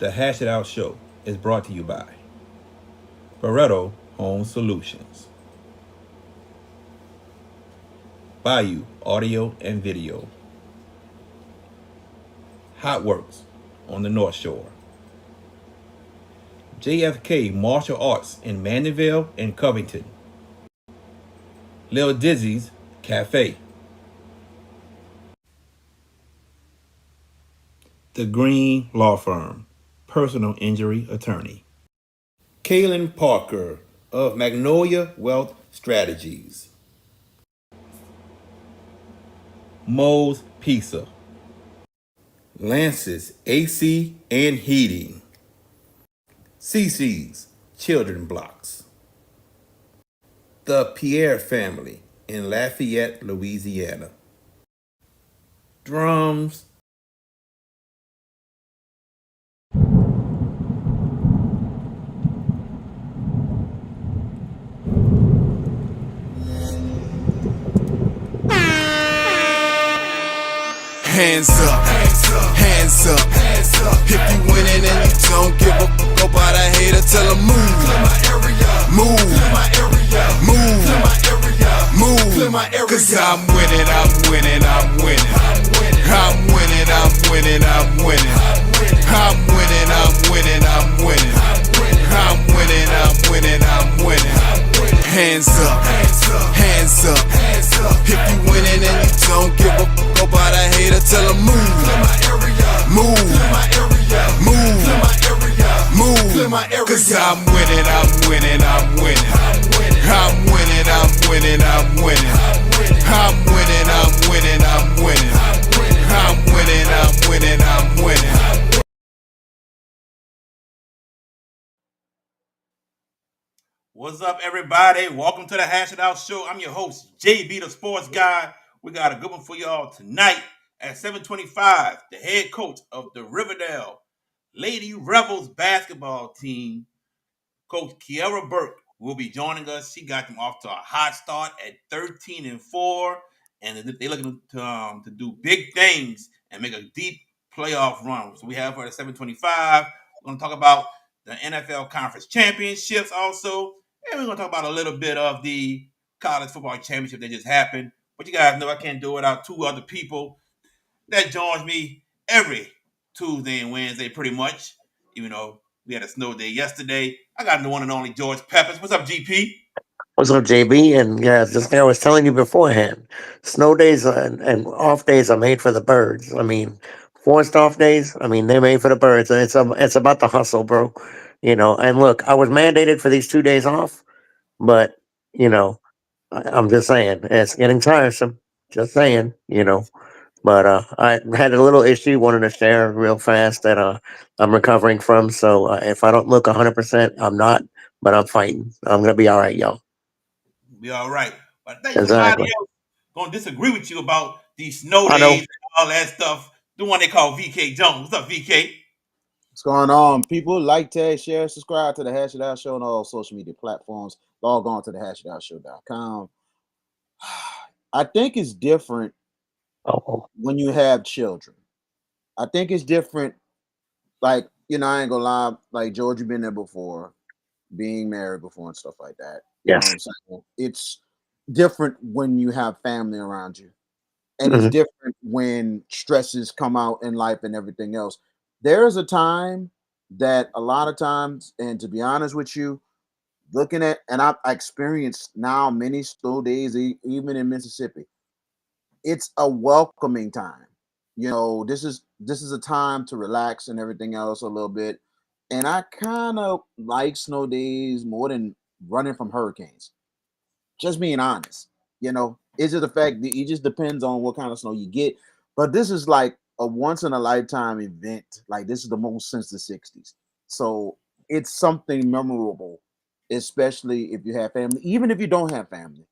The Hash It Out Show is brought to you by Barreto Home Solutions, Bayou Audio and Video, Hot Works on the North Shore, JFK Martial Arts in Mandeville and Covington, Lil Dizzy's Cafe, The Green Law Firm, personal injury attorney, Kaylin Parker of Magnolia Wealth Strategies, Moe's Pizza, Lance's AC and Heating, CC's Children Blocks, The Pierre Family in Lafayette, Louisiana, Drums, Hands up, hands up. If you winning and you don't give a fuck about a hater, tell them move. Move, move, move. Cause I'm winning, I'm winning, I'm winning. I'm winning, I'm winning, I'm winning. I'm winning, I'm winning, I'm winning. I'm winning, I'm winning, I'm winning. Hands up, hands up. If you winning and you don't give a fuck about a hater, tell them move. Move, move, move. Cause I'm winning, I'm winning, I'm winning. I'm winning, I'm winning, I'm winning. I'm winning, I'm winning, I'm winning. I'm winning, I'm winning, I'm winning. What's up, everybody? Welcome to the Hash It Out Show. I'm your host, JB, the Sports Guy. We got a good one for y'all tonight at 7:25. The head coach of the Riverdale Lady Rebels basketball team, Coach Kiera Burke, will be joining us. She got them off to a hot start at 13-4, and they're looking to do big things and make a deep playoff run. So we have her at 7:25. We're going to talk about the NFL Conference Championships also, and we're going to talk about a little bit of the college football championship that just happened. But you guys know I can't do it without two other people that joins me every Tuesday and Wednesday, pretty much. Even though we had a snow day yesterday, I got the one and only George Peppers. What's up, GP? What's up, JB? And yeah, just like I was telling you beforehand, snow days and off days are made for the birds. I mean, forced off days, I mean, they're made for the birds. And it's about the hustle, bro. And look, I was mandated for these 2 days off, but, you know, I'm just saying, it's getting tiresome. Just saying. But I had a little issue, wanted to share real fast that I'm recovering from. So if I don't look 100%, I'm not, but I'm fighting. I'm going to be all right, y'all. Be all right. But I think somebody Exactly. else gonna disagree with you about these snow I days know. and all that stuff. The one they call VK Jones. What's up, VK? What's going on, people? Like, tag, share, subscribe to the Hash It Out Show on all social media platforms. Log on to the hashitoutshow.com. I think it's different Oh, when you have children. I think it's different. Like, I ain't gonna lie. Like, George, you've been there before, being married before and stuff like that. You know what yes. I'm saying? It's different when you have family around you. And it's Hmm. different when stresses come out in life and everything else. There is a time that a lot of times, and to be honest with you, looking at and I experienced now many slow days, even in Mississippi. It's a welcoming time. This is a time to relax and everything else a little bit. And I kind of like snow days more than running from hurricanes. Just being honest, is it the fact that it just depends on what kind of snow you get. But this is like a once in a lifetime event. Like this is the most since the 60s. So it's something memorable, especially if you have family. Even if you don't have family,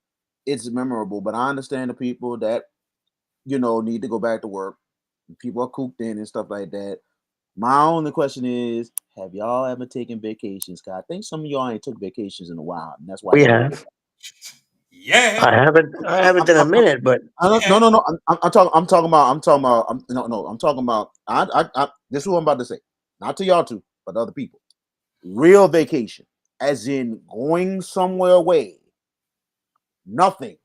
it's memorable. But I understand the people that, need to go back to work. People are cooped in and stuff like that. My only question is, have y'all ever taken vacations? Cause I think some of y'all ain't took vacations in a while, and that's why We y'all look. have. Yeah, I haven't. I haven't in a I'm, minute, but no, yeah. no, no. I'm talking about. I'm talking about. No, no. I'm talking about. I. This is what I'm about to say. not to y'all two, but to other people. Real vacation, as in going somewhere away. Nothing.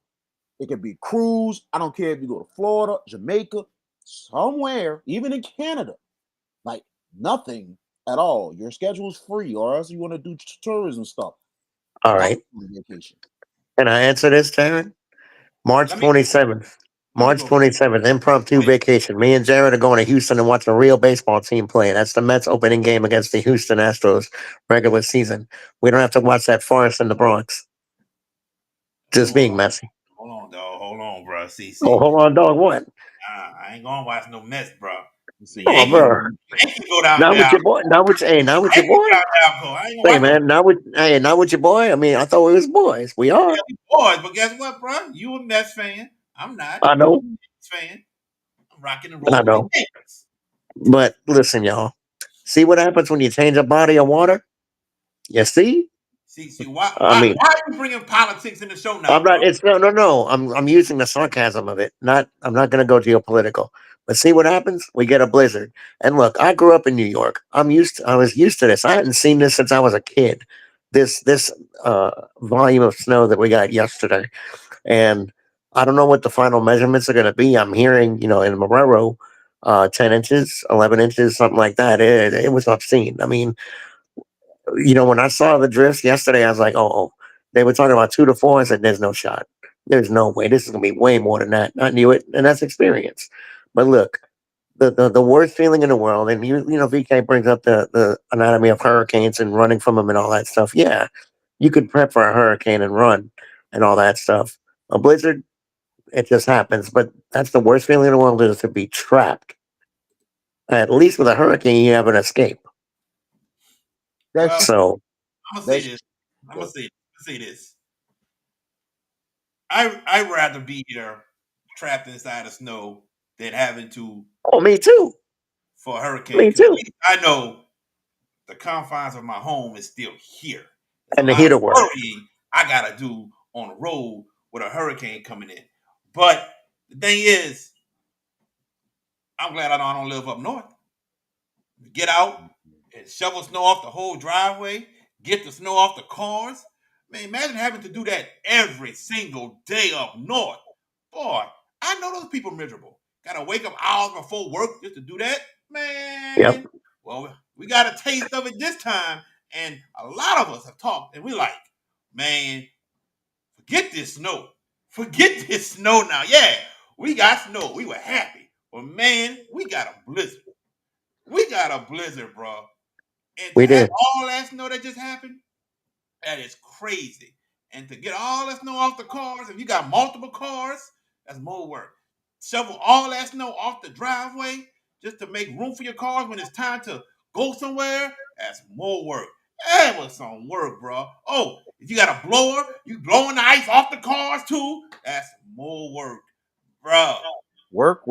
It could be cruise. I don't care if you go to Florida, Jamaica, somewhere, even in Canada. Like nothing at all. Your schedule is free, or else you want to do tourism stuff. All That's right. vacation. Can I answer this, Taryn? March Let me 27th. let me March go first. 27th, impromptu Wait, vacation. Me and Jared are going to Houston and watch a real baseball team play. That's the Mets opening game against the Houston Astros regular season. We don't have to watch that farce in the Bronx. Just hold being on, messy. dog. Hold on, bro. Oh, See. hold on, dog. What? I ain't gonna watch no Mets, bro. The See, Oh, Yankees, bro. Yankees go down Not there. with your boy. Not with hey, not with your Yankees boy. go down there. I ain't gonna Hey, watch no man. Not with your boy. I mean, I thought we was boys. We are. boys. But guess what, bro? You a Mets fan. I'm not. I know. I'm a Yankees fan. I'm rocking and I rolling with the know. Yankees. But listen, y'all. See what happens when you change a body of water? You see? See, why, I mean, why are you bringing politics in the show I'm now, bro? not. It's no, no, no. I'm using the sarcasm of it. Not. I'm not going to go geopolitical. But see what happens? We get a blizzard. And look, I grew up in New York. I was used to this. I hadn't seen this since I was a kid. This uh, volume of snow that we got yesterday, and I don't know what the final measurements are going to be. I'm hearing, in Marrero, 10 inches, 11 inches, something like that. It was obscene. I mean, when I saw the drifts yesterday, I was like, oh, they were talking about 2 to 4. I said, there's no shot. There's no way. This is gonna be way more than that. I knew it, and that's experience. But look, the worst feeling in the world, and VK brings up the anatomy of hurricanes and running from them and all that stuff. Yeah, you could prep for a hurricane and run and all that stuff. A blizzard, it just happens. But that's the worst feeling in the world is to be trapped. At least with a hurricane, you have an escape. Well, that's So, I'm gonna say that's this. I'm gonna good. say this. I'd rather be here trapped inside the snow than having to oh, me too. for a hurricane. Me Because at too. least I know the confines of my home is still here. There's a And the lot of heater work. worrying I gotta do on the road with a hurricane coming in. But the thing is, I'm glad I don't live up north. Get out and shovel snow off the whole driveway, get the snow off the cars. Man, imagine having to do that every single day up north. Boy, I know those people miserable. Gotta wake up hours before work just to do that. Yep. Man, well, we got a taste of it this time, and a lot of us have talked, and we like, man, forget this snow. Forget this snow now. Yeah, we got snow. We were happy. But man, we got a blizzard. We got a blizzard, bro. And to We have did. all that snow that just happened, that is crazy. And to get all that snow off the cars, if you got multiple cars, that's more work. Shovel all that snow off the driveway just to make room for your cars when it's time to go somewhere, that's more work. That was some work, bro. Oh, if you got a blower, you blowing the ice off the cars too, that's more work, bro. Work.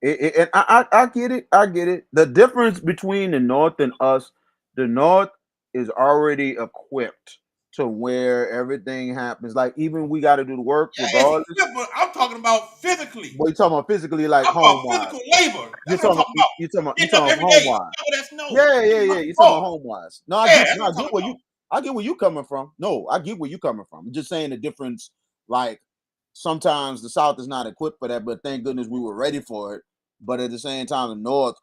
And I get it. I get it. The difference between the North and us, the North is already equipped to where everything happens. Like even we got to do the work Yeah, it's regardless. equipped, but I'm talking about physically. What you talking about physically, like I'm home about wise? physical labor. That's what I'm talking about. You Getting up talking about every home day, wise? shovel that snow, Yeah. getting off You the talking about car. home wise? No, Yeah, that's what I'm I get talking where about. you coming from. No, I get where you coming from. I'm just saying the difference. Like sometimes the South is not equipped for that, but thank goodness we were ready for it. But at the same time, the North,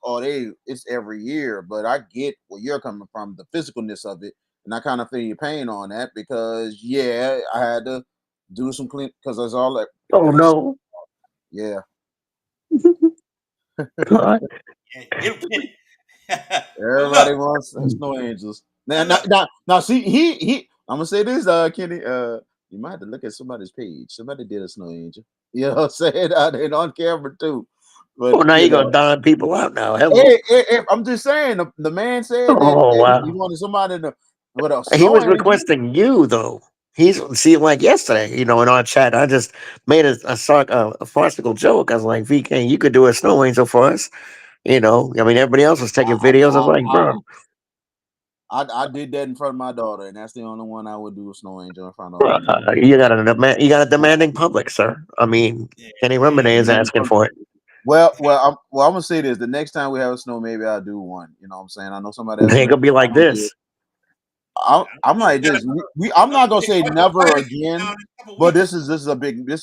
it's every year. But I get where you're coming from, the physicalness of it, and I kind of feel your pain on that because yeah, I had to do some clean because that's all that. Oh no. Yeah, God. Yeah, get it. But look, everybody wants snow angels. Now, now now, look. now, now see, he. I'm gonna say this, Kenny. You might have to look at somebody's page. Somebody did a snow angel. You know what I'm saying? And on camera too. But Oh, now you're gonna don people out now. Hello. I'm just saying. The man said that, Oh that he wow. wanted somebody to with a He snow was angel. requesting you though. He's see like yesterday, in our chat. I just made a farcical joke. I was like, VK, you could do a snow angel for us. I mean, everybody else was taking I, videos. I was I, like, I, bro, I did that in front of my daughter, and that's the only one I would do a snow angel in front of her. you got a demanding public, sir. I mean, Yeah, Kenny yeah. Remedy is asking for it. I'm gonna say this. The next time we have a snow, maybe I'll do one. You know what I'm saying? I know somebody It else ain't gonna be like volunteered. this. I'm We like gotta this. go. I'm Well, not gonna say what's the never wedding again, down in a couple but weeks? this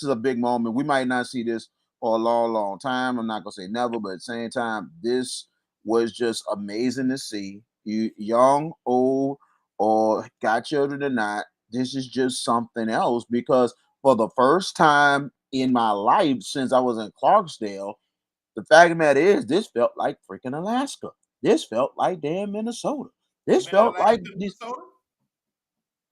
is a big moment. We might not see this for a long time. I'm not gonna say never, but at the same time, this was just amazing to see. You young, old, or got children or not, this is just something else because for the first time in my life since I was in Clarksdale, the fact of the matter is this felt like freaking Alaska. This felt like damn Minnesota. You This been in felt like Alaska, this. Minnesota?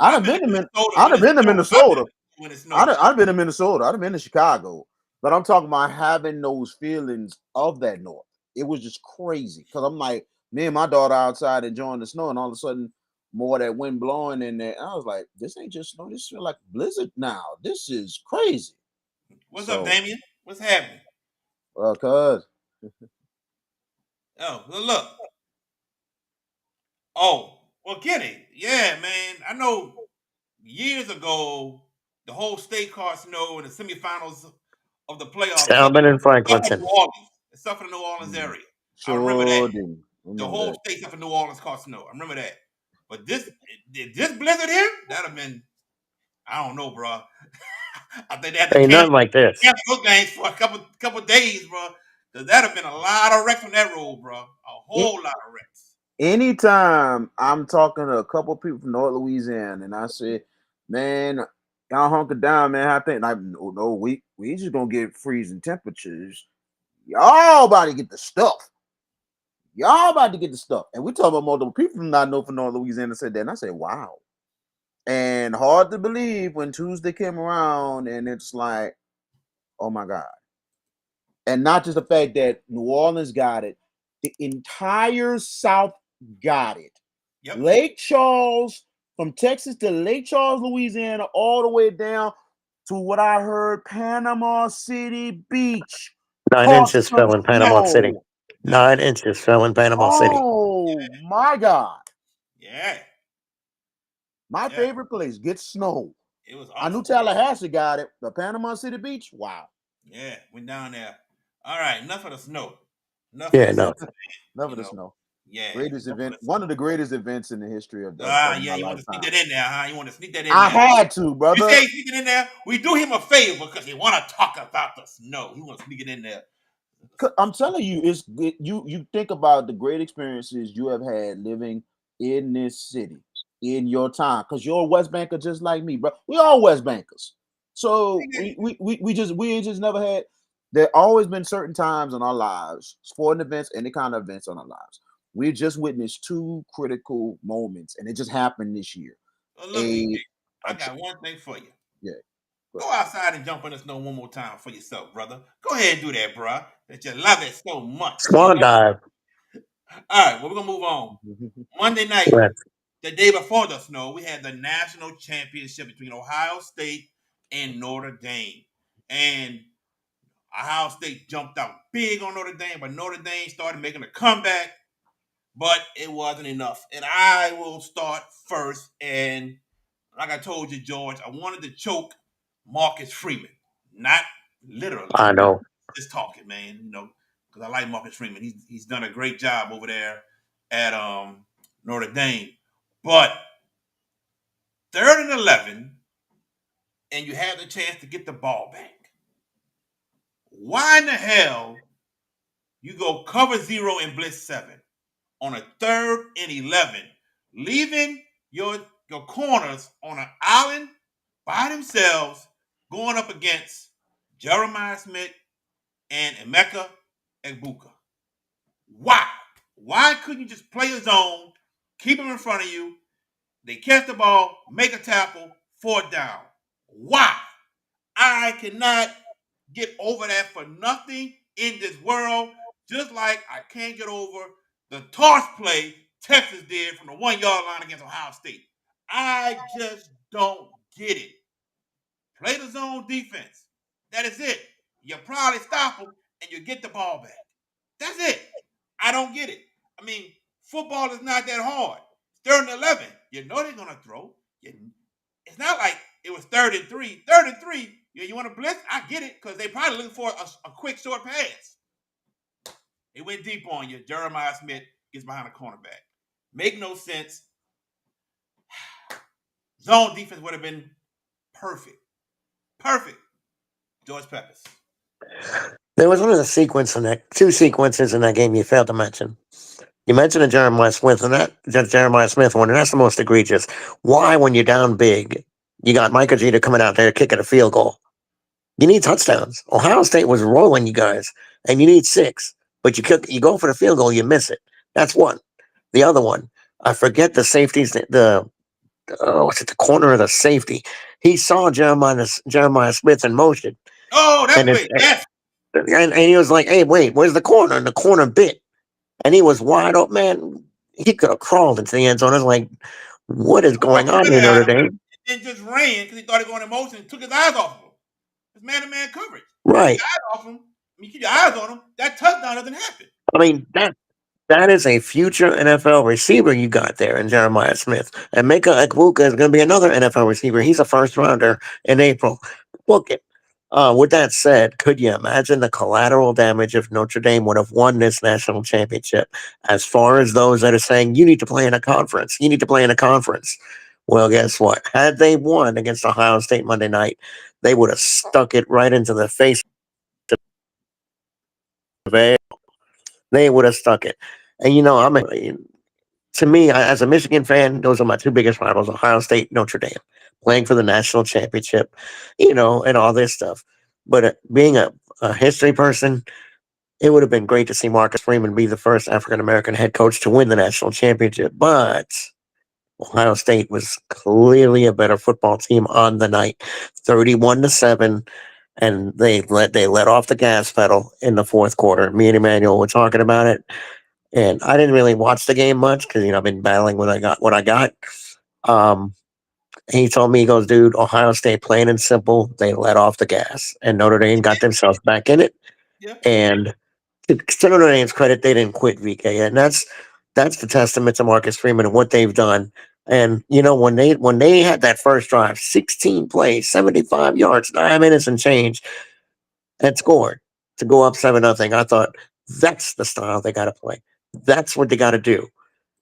I'd I've have been been to to Minnesota I'd when have it been to snowed. I've been Minnesota. when it snowed. I've been to Minnesota. I'd have been to Chicago. But I'm talking about having those feelings of that north. It was just crazy because I'm like, me and my daughter outside enjoying the snow, and all of a sudden, more of that wind blowing in there. And I was like, this ain't just snow. This feel like blizzard now. This is crazy. What's up, So, Damien? What's happening? cuz Oh, well, look. Oh, well, Kenny. Yeah, man. I know years ago, the whole state caught snow in the semifinals of the playoffs, Salmon and except for Franklinton. New Orleans, except for the New Orleans mm, area. I remember that. sure did. The Remember whole that. state except for New Orleans caught snow. I remember that. But did this blizzard here? That'd have been, I don't know, bro. I think they had to Ain't nothing like this. cancel those games for a couple days, bro. Cause that'd have been a lot of wrecks on that road, bro. A whole lot of wrecks. Anytime I'm talking to a couple people from North Louisiana and I say, man, y'all hunker down, man. I think like no, we just gonna get freezing temperatures. Y'all about to get the stuff. Y'all about to get the stuff. And we talk about multiple people from not know from North Louisiana said that. And I said, wow. And hard to believe when Tuesday came around and it's like, oh my God. And not just the fact that New Orleans got it, the entire South got it. Yep. Lake Charles, from Texas to Lake Charles, Louisiana, all the way down to what I heard, Panama City Beach, 9 inches caught some fell in Panama City. snow. 9 inches fell in Panama City. Oh my God. Yeah. My Yeah. favorite place gets snow. It was I knew awesome. Tallahassee got it, but Panama City Beach, wow. Yeah. Went down there. All right. Enough of the snow. Enough of Yeah, the snow. no. Love You of the know. snow. Yeah. Greatest Enough of event, the one snow. of the greatest events in the history of Yeah. my You want to sneak lifetime. that in there, huh? You want to sneak that in I there. had to, You brother. say sneak it in there. We do him a favor because he want to talk about the snow. He want to sneak it in there. I'm telling you, you think about the great experiences you have had living in this city in your time, because you're a West Banker just like me, bro. We all West Bankers, so we ain't just never had. There always been certain times in our lives, sporting events, any kind of events in our lives. We just witnessed two critical moments, and it just happened this year. Well, look, DJ, A, I a ch- got one thing for you. yeah, but Go outside and jump in the snow one more time for yourself, brother. Go ahead and do that, bro. That you love it so much, you Swan know? dive. All right, well, we're going to move on. Monday night, Yes. the day before the snow, we had the national championship between Ohio State and Notre Dame. And Ohio State jumped out big on Notre Dame, but Notre Dame started making a comeback, but it wasn't enough. And I will start first. And like I told you, George, I wanted to choke Marcus Freeman. Not literally, I know. just talking, man. You know, because I like Marcus Freeman. He's done a great job over there at Notre Dame. But 3rd and 11, and you have the chance to get the ball back. Why in the hell you go cover zero and blitz 7 on a 3rd and 11, leaving your corners on an island by themselves, going up against Jeremiah Smith and Emeka Egbuka? Why? Why couldn't you just play a zone, keep them in front of you? They catch the ball, make a tackle, 4th down. Why? I cannot get over that for nothing in this world. Just like I can't get over the toss play Texas did from the 1 yard line against Ohio State. I just don't get it. Play the zone defense. That is it. You probably stop them and you get the ball back. That's it. I don't get it. I mean, football is not that hard. 3rd and 11. You know they're gonna throw. It's not like it was 3rd and 3. 3rd and 3. You want to blitz? I get it because they probably looking for a quick short pass. They went deep on you. Jeremiah Smith gets behind a cornerback. Make no sense. Zone defense would have been perfect. Perfect. George Peppers. There was two sequences in that game you failed to mention. You mentioned the Jeremiah Smith, and that Jeremiah Smith one, and that's the most egregious. Why, when you're down big, you got Michael Jeter coming out there kicking a field goal? You need touchdowns. Ohio State was rolling you guys, and you need six, but you go for the field goal, you miss it. That's one. The other one, I forget the safeties. What's it? The corner of the safety. He saw Jeremiah Smith in motion, Oh, that and play. Yes. and he was like, "Hey, wait, where's the corner?" And the corner bit, and he was wide open. Man, he could have crawled into the end zone. I was like, "What is Or going on quit here, at Notre him Dame?" and just ran because he thought he was going in motion and took his eyes off him. It's man-to-man coverage. Keep Right. your eyes off him. Keep your eyes on him. That touchdown doesn't happen. I mean that is a future NFL receiver you got there in Jeremiah Smith. And Mika Ekwuka is going to be another NFL receiver. He's a first rounder in April. Book it. With that said, could you imagine the collateral damage if Notre Dame would have won this national championship? As far as those that are saying, you need to play in a conference, you need to play in a conference. Well, guess what? Had they won against Ohio State Monday night, they would have stuck it right into the face of it. They would have stuck it. And to me, as a Michigan fan, those are my two biggest rivals: Ohio State, Notre Dame, playing for the national championship, and all this stuff. But being a history person, it would have been great to see Marcus Freeman be the first African American head coach to win the national championship. But Ohio State was clearly a better football team on the night, 31-7, and they let off the gas pedal in the fourth quarter. Me and Emmanuel were talking about it, and I didn't really watch the game much because I've been battling what I got. Um, he told me, he goes, dude, Ohio State, plain and simple, they let off the gas, and Notre Dame got themselves back in it. Yeah. And to Notre Dame's credit, they didn't quit, VK, and that's the testament to Marcus Freeman and what they've done. And when they had that first drive, 16 plays, 75 yards, 9 minutes and change, and scored to go up 7-0, I thought that's the style they got to play. That's what they got to do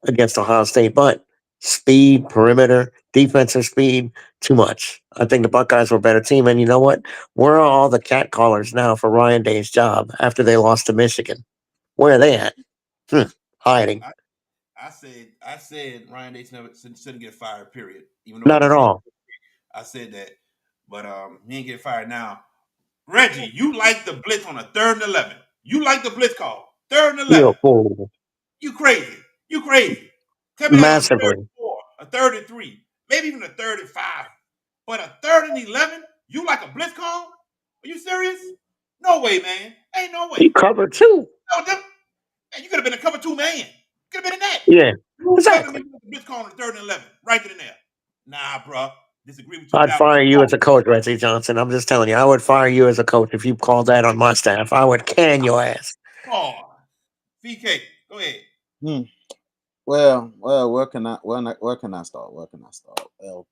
against Ohio State. But speed, perimeter, defensive speed, too much. I think the Buckeyes were a better team. And you know what? Where are all the cat callers now for Ryan Day's job after they lost to Michigan? Where are they at? Hiding. I, I said Ryan Day shouldn't get fired. Period. Even though Not at before all. I said that, but he ain't get fired now. Reggie, you like the blitz on a 3rd and 11. You like the blitz call. 3rd and 11. You're a fool. You crazy. You crazy. Tell me that was a third Massively. and 4, a 3rd and 3, maybe even a 3rd and 5. But a 3rd and 11, you like a blitz call? Are you serious? No way, man. Ain't no way. You covered too. No, man, you could have been a cover 2 man. Could have been in that. Yeah, You telling me exactly. with the blitz call on the 3rd and 11, right then and there. Nah, bro. Disagree with you I'd without fire you no. as a coach, Reggie Johnson. I'm just telling you, I would fire you as a coach if you called that on my staff. I would can your ass. Oh, VK, go ahead. Hmm. Well, where can I start? Where can I start? Well,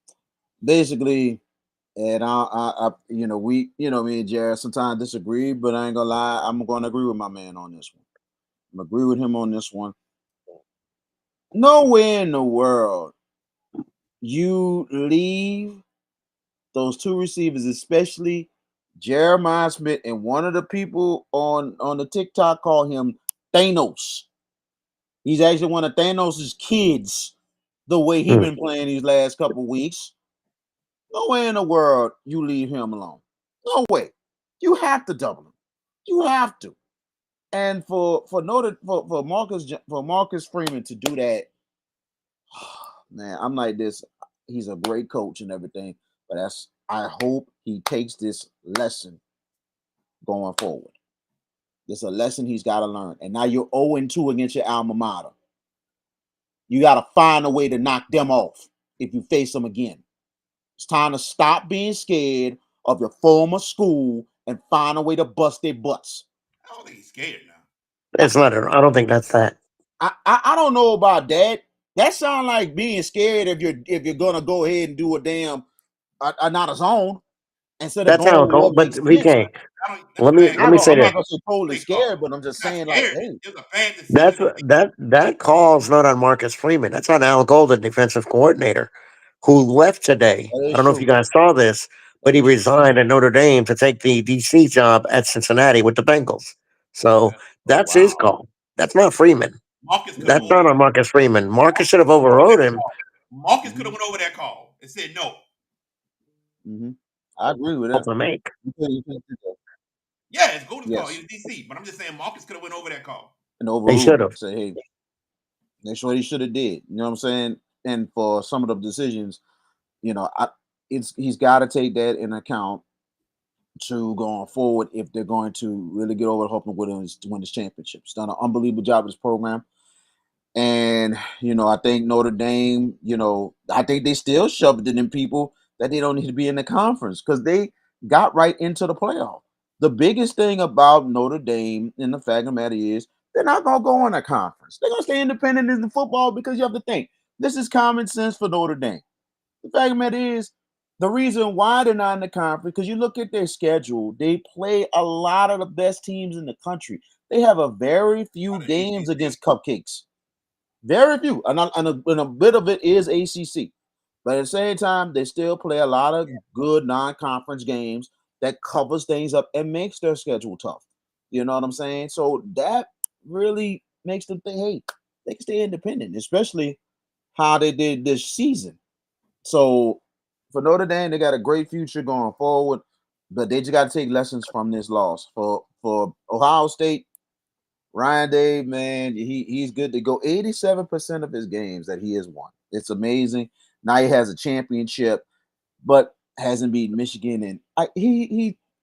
basically, and me and Jared sometimes disagree, but I ain't gonna lie, I'm gonna agree with my man on this one. I'm agree with him on this one. Nowhere in the world you leave those two receivers, especially Jeremiah Smith, and one of the people on the TikTok call him Thanos. He's actually one of Thanos's kids. The way he Mm. been playing these last couple weeks, no way in the world you leave him alone. No way. You have to double him. You have to. And for Marcus Freeman to do that, man, I'm like this. He's a great coach and everything, but I hope he takes this lesson going forward. This is a lesson he's got to learn. And now you're 0-2 against your alma mater. You got to find a way to knock them off if you face them again. It's time to stop being scared of your former school and find a way to bust their butts. I don't think he's scared now. It's not. I don't think that's that. I don't know about that. That sounds like being scared if you're gonna go ahead and do a damn not a zone. instead of That's how it going goes. what But makes sense. VK, I don't. That's let a me bad let Not me call. say I'm not this. gonna say totally Great call. scared, but I'm just Not saying like, scared. hey, It was a bad That's decision to make. that call's not on Marcus Freeman. That's on Al Golden, defensive coordinator, who left today. that I is don't know if you true. guys saw this, but That he is true. resigned at Notre Dame to take the DC job at Cincinnati with the Bengals. So Oh that's his wow. call. That's not Freeman. Marcus could have That's moved. not on Marcus Freeman. Marcus should have Marcus could have went over overrode that him. call. Marcus could Hmm. have went over that call and said no. Hmm. I agree with that. Open make. You can do that. Yeah, it's Golden's call. He Yes, was DC, but I'm just saying Marcus could have went over that call. and They overrule should it. have. Say, hey, that's what he should have did. You know what I'm saying? And for some of the decisions, you know, he's got to take that in account to going forward if they're going to really get over the hump and win this championship. He's done an unbelievable job with this program. And, I think Notre Dame, I think they still shoved it in people that they don't need to be in the conference because they got right into the playoff. The biggest thing about Notre Dame and the fact of the matter is they're not going to go in a conference. They're going to stay independent in the football because you have to think this is common sense for Notre Dame. The fact of the matter is the reason why they're not in the conference because you look at their schedule, they play a lot of the best teams in the country. They have a very few Out of games ACC. against cupcakes. Very few, and a bit of it is ACC. But at the same time, they still play a lot of good non-conference games that covers things up and makes their schedule tough. You know what I'm saying? So that really makes them think, hey, they can stay independent, especially how they did this season. So for Notre Dame, they got a great future going forward, but they just got to take lessons from this loss. For Ohio State, Ryan Day, man, he's good to go. 87% of his games that he has won. It's amazing. Now he has a championship, but hasn't beaten Michigan, and he's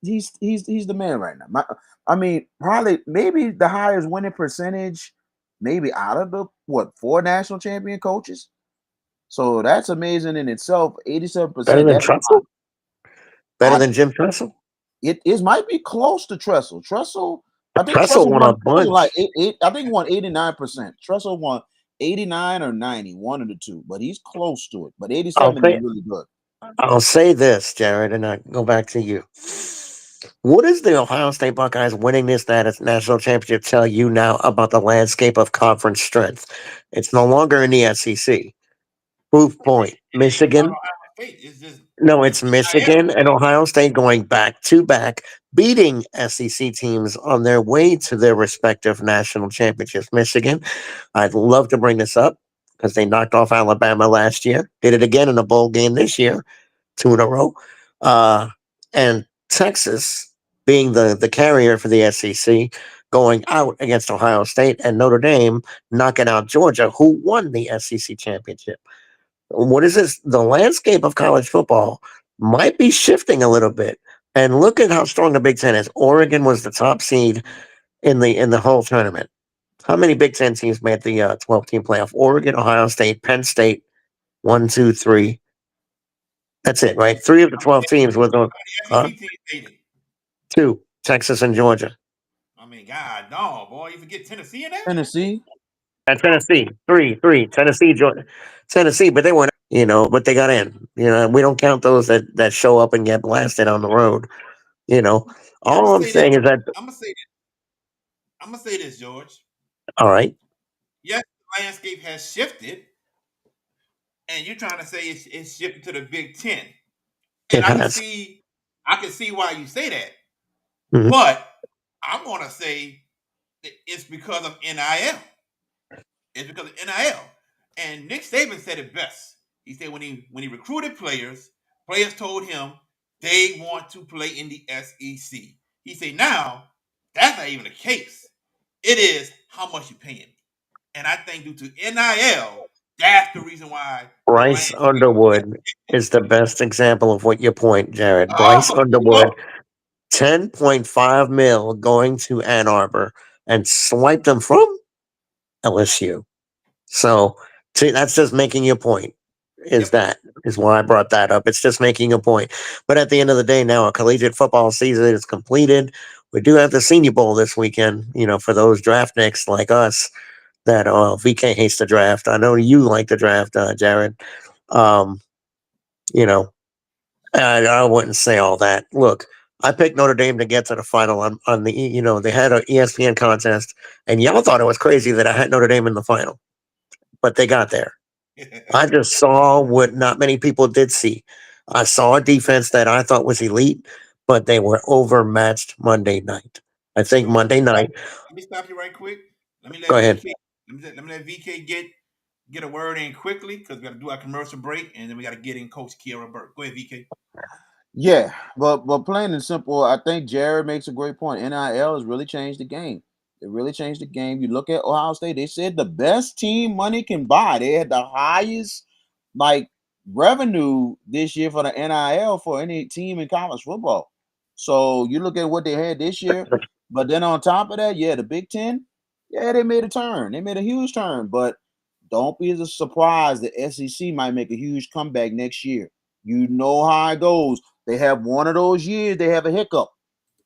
the man right now. I mean, probably maybe the highest winning percentage, maybe out of the four national champion coaches. So that's amazing in itself. Better 87%. than That's Tressel? Better I than Jim Tressel? it might be close to Tressel. I think Tressel won a Tressel like bunch. eight. I think he won 89%. Tressel won 89 or 90, one of the two, but he's close to it. But I'll 87 is say really good. I'll say this, Jared, and I go back to you. What does the Ohio State Buckeyes winning this national championship tell you now about the landscape of conference strength? It's no longer in the SEC. Proof point. It ain't about Michigan. Ohio State. It's just No, it's it's NIL. Michigan and Ohio State going back to back, beating SEC teams on their way to their respective national championships. Michigan, I'd love to bring this up because they knocked off Alabama last year, did it again in a bowl game this year, two in a row. And Texas being the carrier for the SEC, going out against Ohio State and Notre Dame knocking out Georgia, who won the SEC championship. What is this? The landscape of college football might be shifting a little bit. And look at how strong the Big Ten is. Oregon was the top seed in the whole tournament. How many Big Ten teams made the 12-team playoff? Oregon, Ohio State, Penn State, one, two, three. That's it, right? Three of the 12 teams were the The SEC team made it. two, Texas and Georgia. I mean, God, no, boy, you forget Tennessee in there. Tennessee, And Tennessee, three. Tennessee, Georgia. Tennessee, but they weren't, but they got in. We don't count those that show up and get blasted on the road. You know, I'm gonna all I'm say this. saying is that, I'm gonna say this. I'm gonna say this, George. all right, Yes, the landscape has shifted, and you're trying to say it's shifted to the Big Ten, and it has. I can see why you say that, Mhm. but I'm gonna say that it's because of NIL. It's because of NIL. And Nick Saban said it best. He said when he recruited players, players told him they want to play in the SEC. He said now that's not even the case. It is how much you paying me. And I think due to NIL, that's the reason why the Bryce landscape. Underwood is the best example of what you point, Jared. Bryce Oh, Underwood, 10.5 mil going to Ann Arbor and swiped them from LSU. So, see, that's just making your point. Is yep. that is why I brought that up? It's just making a point. But at the end of the day, now our collegiate football season is completed. We do have the Senior Bowl this weekend. For those draftniks like us that VK hates the draft. I know you like the draft, Jared. Um, you know, I wouldn't say all that. Look, I picked Notre Dame to get to the final on the they had an ESPN contest, and y'all thought it was crazy that I had Notre Dame in the final, but they got there. I just saw what not many people did see. I saw a defense that I thought was elite, but they were overmatched Monday night. I think So Monday night. let me stop you right quick. Let me Go let ahead. VK let me let VK get a word in quickly because we got to do our commercial break and then we got to get in Coach Kiera Burke. Go ahead, VK. Yeah, but plain and simple, I think Jared makes a great point. NIL has really changed the game. It really changed the game. You look at Ohio State; they said the best team money can buy. They had the highest like revenue this year for the NIL for any team in college football. So you look at what they had this year, but then on top of that, yeah, the Big Ten, yeah, they made a turn. They made a huge turn, but don't be surprised the SEC might make a huge comeback next year. You know how it goes. They have one of those years, they have a hiccup.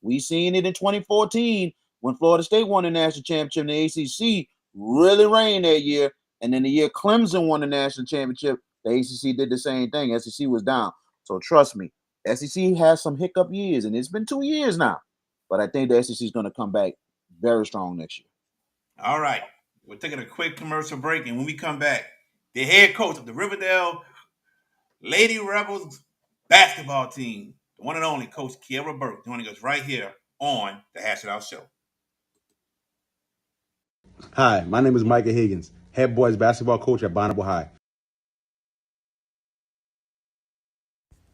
We seen it in 2014 when Florida State won the national championship and the ACC really reigned that year. And then the year Clemson won the national championship, the ACC did the same thing. SEC was down. So trust me, SEC has some hiccup years, and it's been 2 years now. But I think the SEC is going to come back very strong next year. All right. We're taking a quick commercial break, and when we come back, the head coach of the Riverdale Lady Rebels basketball team, the one and only Coach Kiera Burke, joining us right here on the Hash It Out Show. Hi, my name is Micah Higgins, head boys basketball coach at Bonneville High.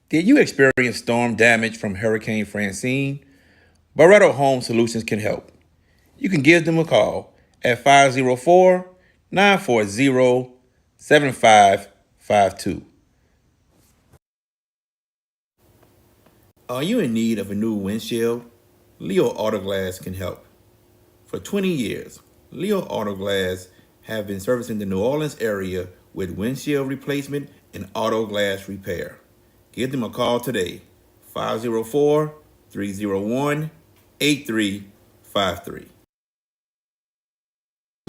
Did you experience storm damage from Hurricane Francine? Barretto Home Solutions can help. You can give them a call at 504 940 7552. Are you in need of a new windshield? Leo Autoglass can help. For 20 years, Leo Autoglass have been servicing the New Orleans area with windshield replacement and auto glass repair. Give them a call today, 504 301 8353.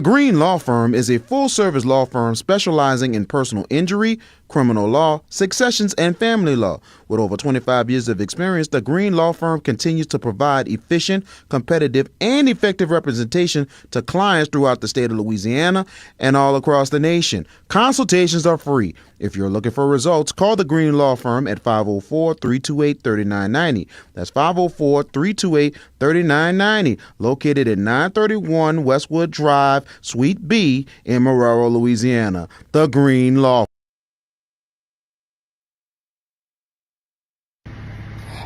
Green Law Firm is a full service law firm specializing in personal injury, criminal law, successions, and family law. With over 25 years of experience, the Green Law Firm continues to provide efficient, competitive, and effective representation to clients throughout the state of Louisiana and all across the nation. Consultations are free. If you're looking for results, call the Green Law Firm at 504-328-3990. That's 504-328-3990, located at 931 Westwood Drive, Suite B in Marrero, Louisiana. The Green Law Firm.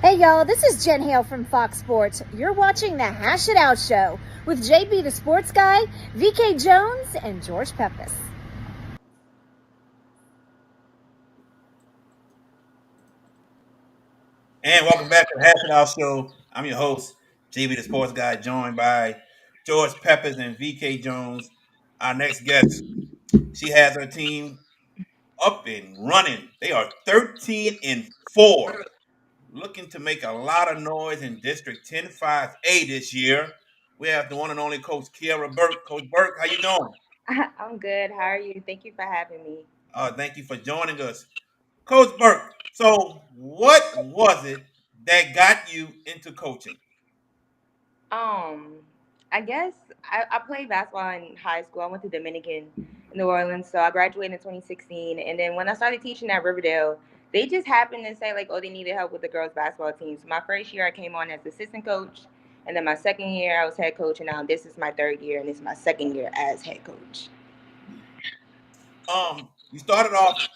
Hey y'all, this is Jen Hale from Fox Sports. You're watching the Hash It Out Show with JB the Sports Guy, VK Jones, and George Peppis. And welcome back to the Hash It Out Show. I'm your host, JB the Sports Guy, joined by George Peppers and VK Jones. Our next guest, she has her team up and running. They are 13-4, looking to make a lot of noise in District 10-5A this year. We have the one and only Coach Kiera Burke. Coach Burke, how you doing? I'm good. How are you? Thank you for having me. Thank you for joining us. Coach Burke, so what was it that got you into coaching? Um, I guess I played basketball in high school. I went to Dominican in New Orleans, so I graduated in 2016. And then when I started teaching at Riverdale, they just happened to say like, oh, they needed help with the girls basketball team. So my first year, I came on as assistant coach, and then my second year, I was head coach, and now this is my third year, and this is my second year as head coach. You started off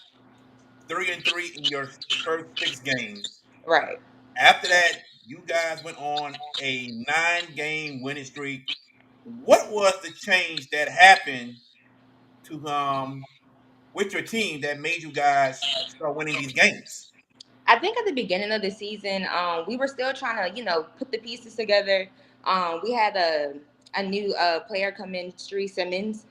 3-3 in your first 6 games. Right. After that, you guys went on a 9-game winning streak. What was the change that happened to with your team that made you guys start winning these games? I think at the beginning of the season, we were still trying to, put the pieces together. We had a new player come in, Sheree Simmons.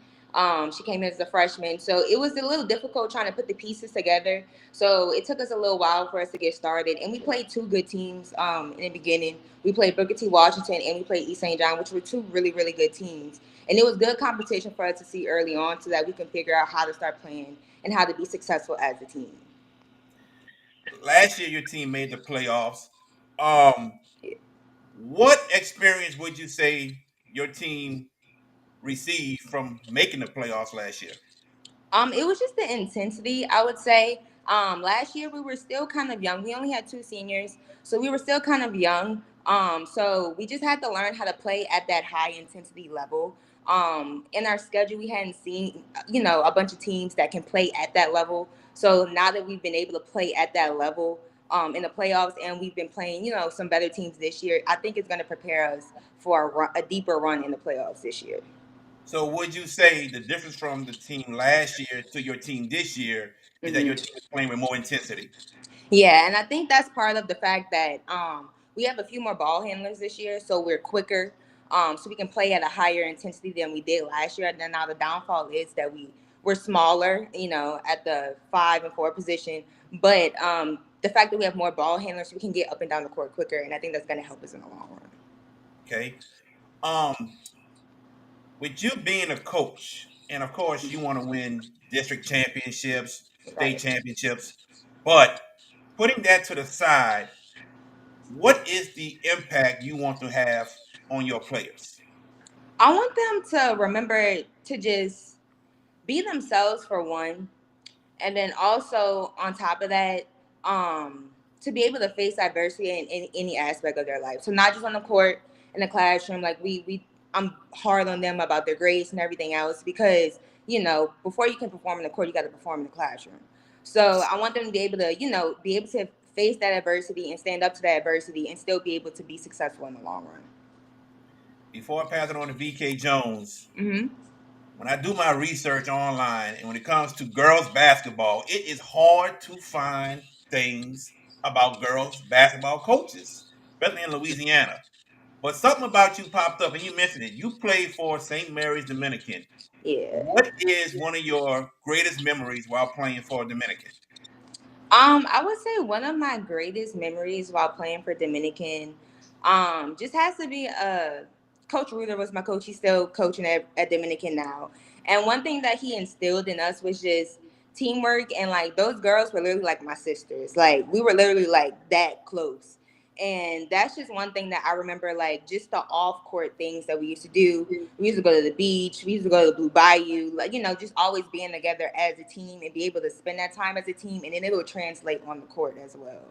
She came in as a freshman, so it was a little difficult trying to put the pieces together. So it took us a little while for us to get started, and we played two good teams in the beginning. We played Booker T. Washington and we played East St. John, which were two really, really good teams. And it was good competition for us to see early on so that we can figure out how to start playing and how to be successful as a team. last year your team made the playoffs. Um, what experience would you say your team received from making the playoffs last year? It was just the intensity, I would say. Last year we were still kind of young. We only had two seniors, so we were still kind of young. So we just had to learn how to play at that high intensity level. In our schedule, we hadn't seen, a bunch of teams that can play at that level. So now that we've been able to play at that level, in the playoffs, and we've been playing, some better teams this year, I think it's going to prepare us for a deeper run in the playoffs this year. So would you say the difference from the team last year to your team this year is that your Mhm. team is playing with more intensity? Yeah, and I think that's part of the fact that we have a few more ball handlers this year, so we're quicker, so we can play at a higher intensity than we did last year. And then now the downfall is that we're smaller, at the 5 and 4 position. But the fact that we have more ball handlers, we can get up and down the court quicker, and I think that's going to help us in the long run. Okay. Um, with you being a coach, and of course you want to win district championships, state Right. championships, but putting that to the side, what is the impact you want to have on your players? I want them to remember to just be themselves for one, and then also on top of that, to be able to face adversity in any aspect of their life. So not just on the court, in the classroom. Like we I'm hard on them about their grades and everything else, because before you can perform in the court, you got to perform in the classroom. So I want them to be able to be able to face that adversity and stand up to that adversity and still be able to be successful in the long run. Before I pass it on to VK Jones, Mm-hmm. when I do my research online and when it comes to girls basketball, it is hard to find things about girls basketball coaches, especially in Louisiana. But something about you popped up and you mentioned it. You played for St. Mary's Dominican. Yeah. What is one of your greatest memories while playing for Dominican? I would say one of my greatest memories while playing for Dominican, just has to be Coach Ruther was my coach. He's still coaching at Dominican now. And one thing that he instilled in us was just teamwork, and like those girls were literally like my sisters. Like we were literally like that close. And that's just one thing that I remember, like just the off court things that we used to do. We used to go to the beach. We used to go to the Blue Bayou. Like, just always being together as a team and be able to spend that time as a team. And then it will translate on the court as well.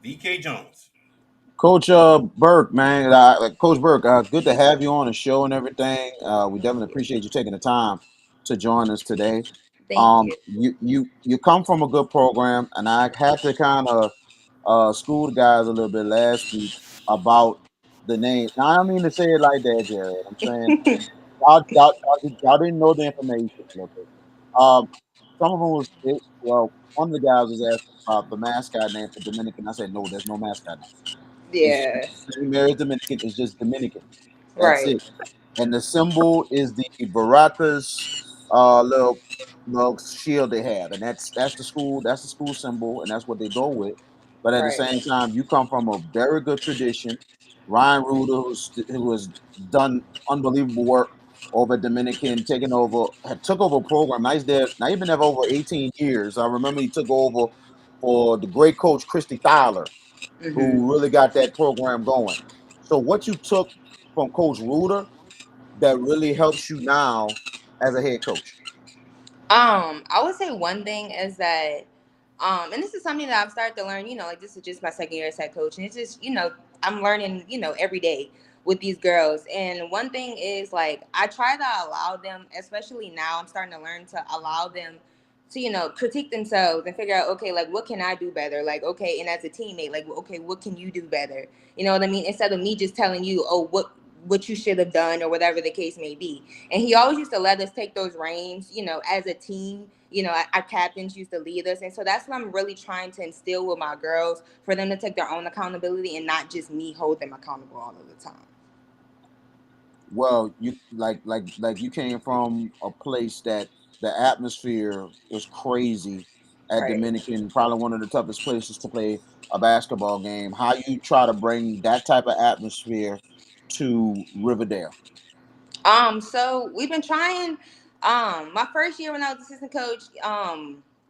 VK Jones. Coach Burke, man, Coach Burke, good to have you on the show and everything. We definitely appreciate you taking the time to join us today. Thank you. You come from a good program, and I had to kind of school the guys a little bit last week about the name. Now, I don't mean to say it like that, Jared. I'm saying y'all didn't know the information a little bit. Um, some of them well, one of the guys was asking about the mascot name for Dominican. I said, no, there's no mascot name. It's Yeah. St. Mary's Dominican. It's just Dominican. That's Right. it. And the symbol is the Baratas little shield they have, and that's the school. That's the school symbol, and that's what they go with. But at the Right. same time, you come from a very good tradition. Ryan Ruder, who has done unbelievable work over at Dominican, took over a program. Now he's there. Now he's been there for over 18 years. I remember he took over for the great coach Christy Thaler, Mm-hmm. who really got that program going. So what you took from Coach Ruder that really helps you now as a head coach? I would say one thing is that, and this is something that I've started to learn. Like this is just my second year as head coach, and it's just I'm learning every day with these girls. And one thing is like I try to allow them, especially now I'm starting to learn to allow them to critique themselves and figure out, okay, like what can I do better, like okay, and as a teammate, like okay, what can you do better, you know what I mean, instead of me just telling you, oh, what you should have done or whatever the case may be. And he always used to let us take those reins, as a team. Our captains used to lead us. And so that's what I'm really trying to instill with my girls, for them to take their own accountability and not just me hold them accountable all of the time. Well, you like you came from a place that the atmosphere was crazy at Right. Dominican, probably one of the toughest places to play a basketball game. How you try to bring that type of atmosphere to Riverdale? So we've been trying. My first year when I was assistant coach,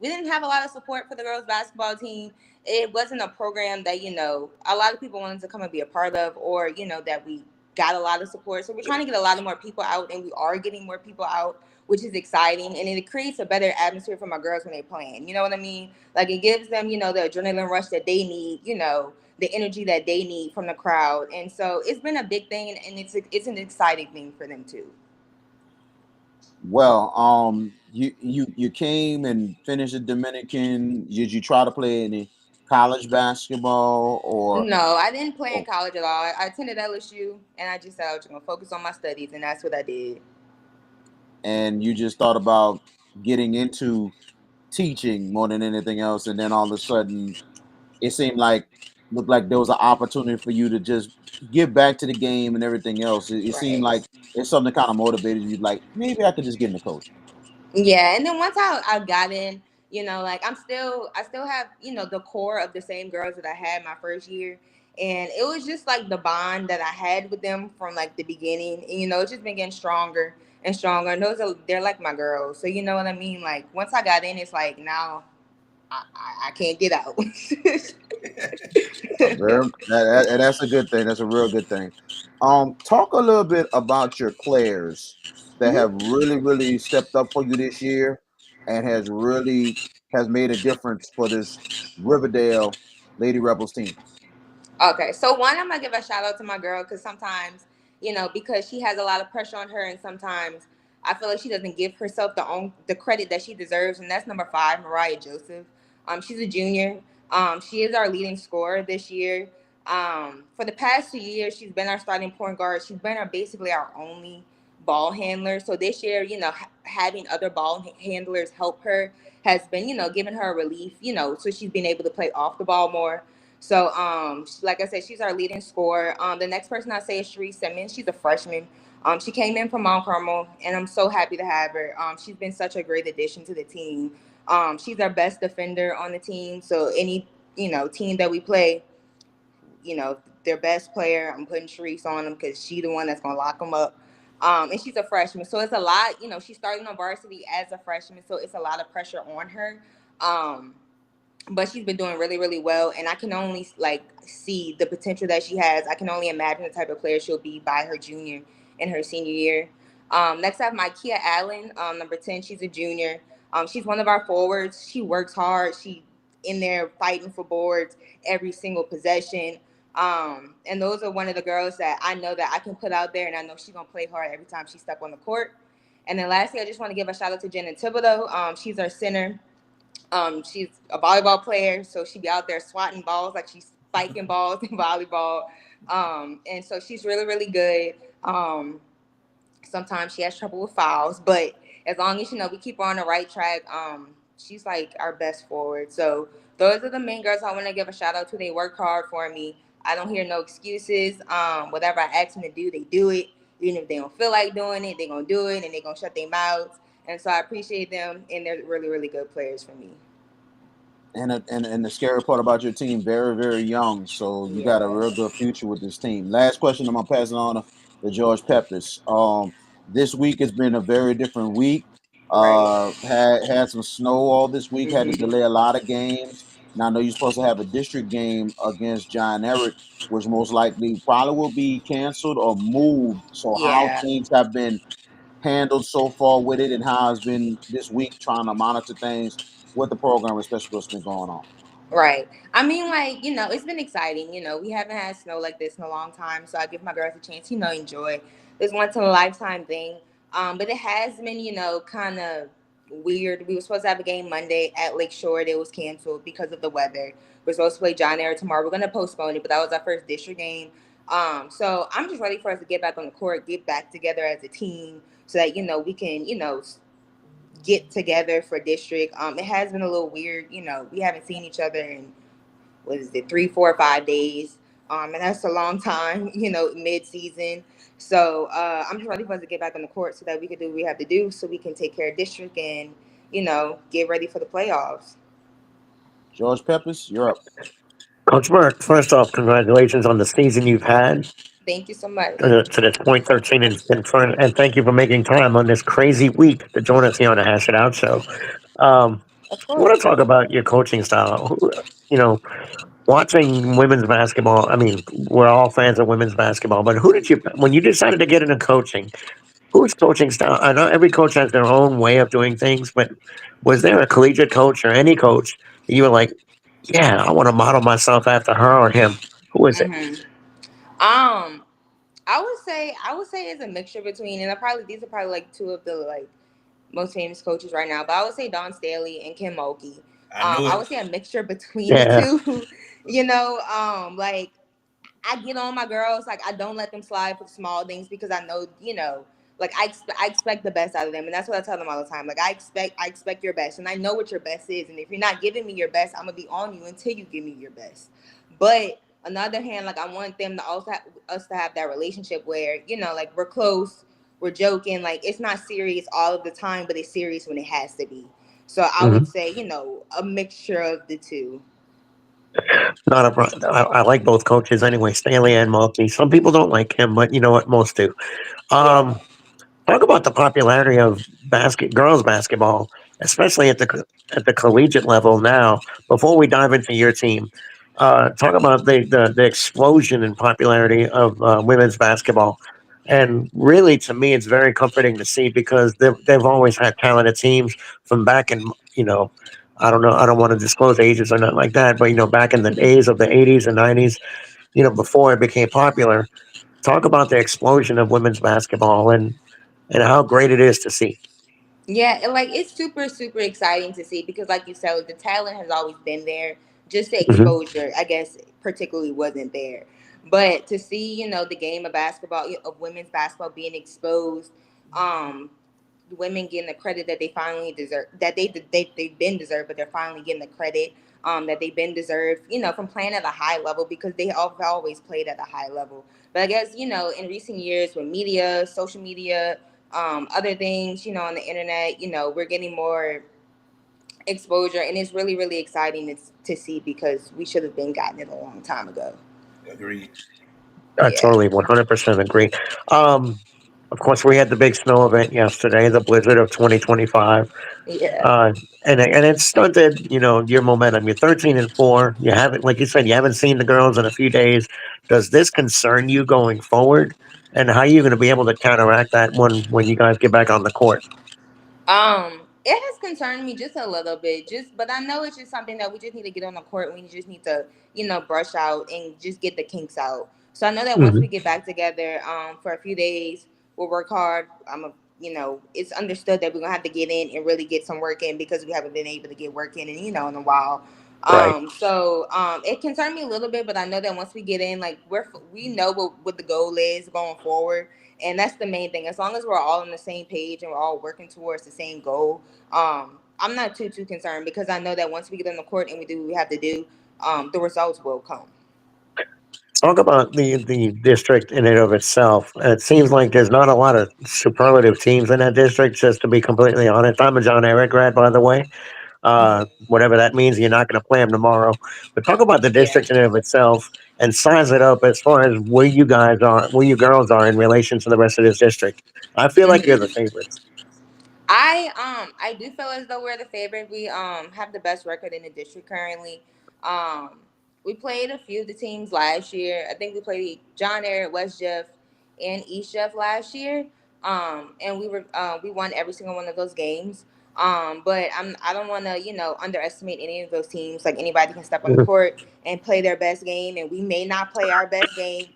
we didn't have a lot of support for the girls basketball team. It wasn't a program that, a lot of people wanted to come and be a part of, or, that we got a lot of support. So we're trying to get a lot of more people out, and we are getting more people out, which is exciting. And it creates a better atmosphere for my girls when they're playing. You know what I mean? Like, it gives them, the adrenaline rush that they need, the energy that they need from the crowd. And so it's been a big thing, and it's an exciting thing for them too. Well, you came and finished at Dominican. Did you try to play any college basketball No, I didn't play in or college at all. I attended LSU, and I just said I was going to focus on my studies, and that's what I did. and you just thought about getting into teaching more than anything else, and then all of a sudden it seemed like looked like there was an opportunity for you to just give back to the game and everything else. It seemed Right. like it's something that kind of motivated you, like maybe I could just get into coaching. Yeah, and then once I got in, like I still have, the core of the same girls that I had my first year. And it was just like the bond that I had with them from like the beginning. And it's just been getting stronger and stronger. And they're like my girls. So you know what I mean? Like once I got in, it's like now I can't get out. That's a good thing. That's a real good thing. Talk a little bit about your players that have really stepped up for you this year and has made a difference for this Riverdale Lady Rebels team. Okay, so one, I'm gonna give a shout out to my girl because sometimes, because she has a lot of pressure on her, and sometimes I feel like she doesn't give herself the credit that she deserves, and that's number 5, Mariah Joseph. She's a junior. She is our leading scorer this year. For the past 2 years, she's been our starting point guard. She's been basically our only ball handler. So this year, having other ball handlers help her has been, giving her a relief. So she's been able to play off the ball more. So, like I said, she's our leading scorer. The next person I say is Sheree Simmons. She's a freshman. She came in from Mount Carmel, and I'm so happy to have her. She's been such a great addition to the team. She's our best defender on the team. So any, team that we play, their best player, I'm putting Sharice on them because she's the one that's gonna lock them up. And she's a freshman, so it's a lot. She's starting on varsity as a freshman, so it's a lot of pressure on her. Um, but she's been doing really, really well, and I can only like see the potential that she has. I can only imagine the type of player she'll be by her junior and her senior year. Next, I have my Kia Allen, number 10. She's a junior. She's one of our forwards. She works hard. She in there fighting for boards every single possession. And those are one of the girls that I know that I can put out there, and I know she's gonna play hard every time she step on the court. And then lastly, I just want to give a shout out to Jenna Thibodeau. She's our center. She's a volleyball player, so she be out there swatting balls like she's spiking balls in volleyball. And so she's really, really good. Sometimes she has trouble with fouls, but as long as we keep her on the right track, she's like our best forward. So those are the main girls I want to give a shout out to. They work hard for me. I don't hear no excuses. Whatever I ask them to do, they do it. Even if they don't feel like doing it, they're gonna do it, and they're gonna shut their mouths. And so I appreciate them, and they're really, really good players for me. And the scary part about your team, very young, so you got a Yeah. real good future with this team. Last question, I'm gonna pass it on to George Peppers. This week has been a very different week. Right. Had some snow all this week, had to Hmm. delay a lot of games. Now I know you're supposed to have a district game against John Eric, which most likely probably will be canceled or moved. So how Yeah. things have been handled so far with it, and how it's been this week trying to monitor things with the program, especially what's been going on. Right. I mean, like, it's been exciting. We haven't had snow like this in a long time. So I give my girls a chance, enjoy this once in a lifetime thing. But it has been, kind of weird. We were supposed to have a game Monday at Lake Shore. It was canceled because of the weather. We're supposed to play John Eyre tomorrow. We're going to postpone it, but that was our first district game. So I'm just ready for us to get back on the court, get back together as a team so that, we can, get together for district. It has been a little weird. We haven't seen each other in what is it, 3, 4, 5 days. And that's a long time, mid season. So I'm just ready for us to get back on the court so that we can do what we have to do so we can take care of district and, get ready for the playoffs. George Peppers, you're up. Coach Burke, first off, congratulations on the season you've had Thank you so much. to this point 13 in front, and thank you for making time on this crazy week to join us here on the Hash It Out show. Um, Of I want to course. talk about your coaching style. You know, watching women's basketball. I mean, we're all fans of women's basketball, but who did you when you decided to get into coaching? Whose coaching style? I know every coach has their own way of doing things, but was there a collegiate coach or any coach that you were like, yeah, I want to model myself after her or him? Who is it? Hmm. Um, I would say it's a mixture between, and I probably these are probably like two of the like most famous coaches right now. But I would say Don Staley and Kim Mulkey. I knew I it. would say a mixture between the Yeah. two. Like I get on my girls. Like I don't let them slide for small things because I know, like I expect the best out of them, and that's what I tell them all the time. Like I expect your best, and I know what your best is. And if you're not giving me your best, I'm gonna be on you until you give me your best. But on the other hand, like I want them to also us to have that relationship where like we're close, we're joking, like it's not serious all of the time, but it's serious when it has to be. So I would Hmm. say a mixture of the two. Not a. I like both coaches anyway, Staley and Mulkey. Some people don't like him, but you know what? Most do. Yeah. Um, Talk about the popularity of girls basketball, especially at the collegiate level now. Before we dive into your team, talk about the explosion in popularity of women's basketball. And really, to me, it's very comforting to see because they've always had talented teams from back in, you know, I don't know, I don't want to disclose ages or nothing like that, but, back in the days of the 80s and 90s, before it became popular. Talk about the explosion of women's basketball and how great it is to see. Yeah, and like it's super, super exciting to see because, like you said, like, the talent has always been there. Just the Hmm. exposure, I guess, particularly wasn't there. But to see, the game of basketball, of women's basketball being exposed, um, women getting the credit that they finally deserve, that they've been deserved, but they're finally getting the credit that they've been deserved, from playing at a high level because they have always played at a high level. But I guess, in recent years with media, social media, other things, on the internet, we're getting more exposure, and it's really, really exciting to see because we should have been gotten it a long time ago. Agreed. I Yeah. totally 100% agree. Um, of course, we had the big snow event yesterday, the blizzard of 2025. Yeah. Uh, and it stunted, your momentum. You're 13-4. You haven't, like you said, you haven't seen the girls in a few days. Does this concern you going forward? And how are you going to be able to counteract that when you guys get back on the court? It has concerned me just a little bit, but I know it's just something that we just need to get on the court. We just need to, brush out and just get the kinks out. So I know that once we Hmm. get back together, for a few days, we'll work hard. It's understood that we're gonna have to get in and really get some work in because we haven't been able to get work in, and in a while. Right. It concerned me a little bit, but I know that once we get in, like we know what the goal is going forward, and that's the main thing. As long as we're all on the same page and we're all working towards the same goal, I'm not too concerned because I know that once we get on the court and we do what we have to do, the results will come. Talk about the district in and of itself. It seems like there's not a lot of superlative teams in that district. Just to be completely honest, I'm a John Eric grad, by the way. Whatever that means, you're not going to play them tomorrow. But talk about the Yeah. district in and of itself and size it up as far as where you guys are, where you girls are in relation to the rest of this district. I feel like you're the Hmm. favorites. I do feel as though we're the favorite. We have the best record in the district currently. Um we played a few of the teams last year. I think we played John Eric, West Jeff, and East Jeff last year. And we won every single one of those games. But I don't want to underestimate any of those teams. Like anybody can step on the Mhm. court and play their best game, and we may not play our best game.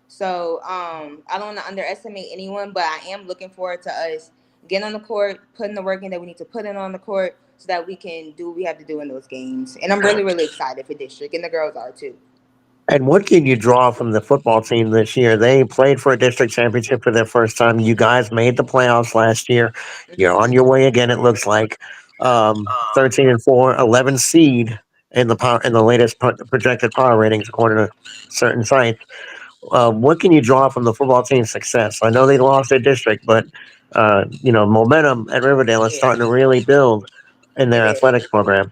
So I don't want to underestimate anyone, but I am looking forward to us get on the court, put in the work in that we need to put in on the court so that we can do what we have to do in those games. And I'm really, really excited for district, and the girls are too. And what can you draw from the football team this year? They played for a district championship for their first time. You guys made the playoffs last year. You're on your way again. It looks like 13-4, 11 seed in the latest projected power ratings according to certain sites. What can you draw from the football team's success? I know they lost their district, but momentum at Riverdale is Yeah, starting to really build in it their is. athletics program.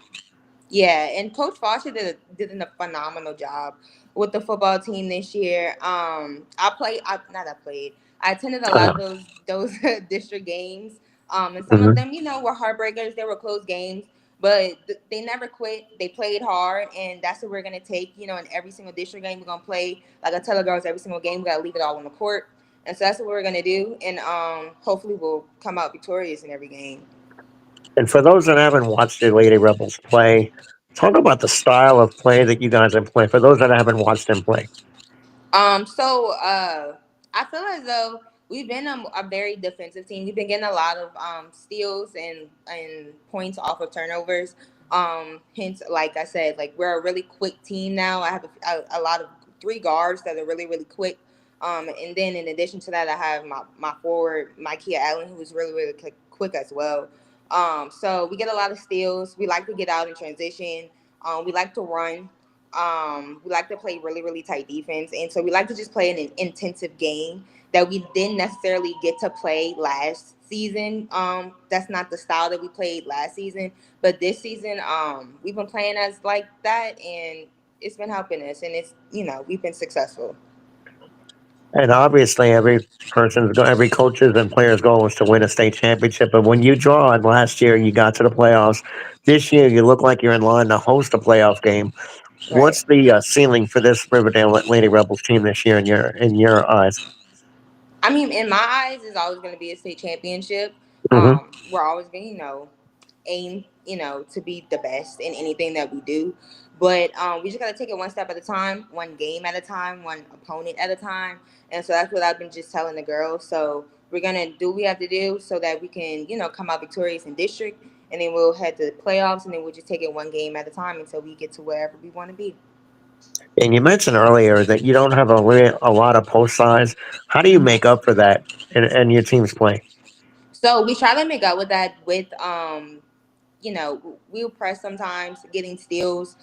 Yeah, and Coach Foster did a phenomenal job with the football team this year. I played. I attended a lot Uh, of those district games. And some of mhm. them, were heartbreakers. They were close games. but they never quit. They played hard, and that's what we're gonna take. In every single district game, we're gonna play. Like I tell the girls, every single game, we gotta leave it all on the court, and so that's what we're gonna do. And hopefully, we'll come out victorious in every game. And for those that haven't watched the Lady Rebels play, talk about the style of play that you guys have played. For those that haven't watched them play. I feel as though we've been a very defensive team. We've been getting a lot of steals and points off of turnovers. Hence, like I said, like we're a really quick team now. I have a lot of three guards that are really really quick. And then in addition to that, I have my forward, my Kiera Allen, who is really really quick as well. So we get a lot of steals. We like to get out in transition. We like to run. We like to play really, really tight defense, and so we like to just play an intensive game that we didn't necessarily get to play last season. That's not the style that we played last season, but this season, we've been playing as like that, and it's been helping us, and it's we've been successful. And obviously, every coach's and player's goal is to win a state championship. But when you draw it last year, you got to the playoffs. This year, you look like you're in line to host a playoff game. Right. What's the ceiling for this Riverdale Lady Rebels team this year in your eyes? I mean, in my eyes, it's always going to be a state championship. Hmm. We're always going to, aim, to be the best in anything that we do. But we just got to take it one step at a time, one game at a time, one opponent at a time. And so that's what I've been just telling the girls. So we're going to do what we have to do so that we can, come out victorious in district. And then we'll head to the playoffs, and then we'll just take it one game at a time until we get to wherever we want to be. And you mentioned earlier that you don't have a lot of post size. How do you make up for that in your team's play? So we try to make up with that with we'll press sometimes, getting steals,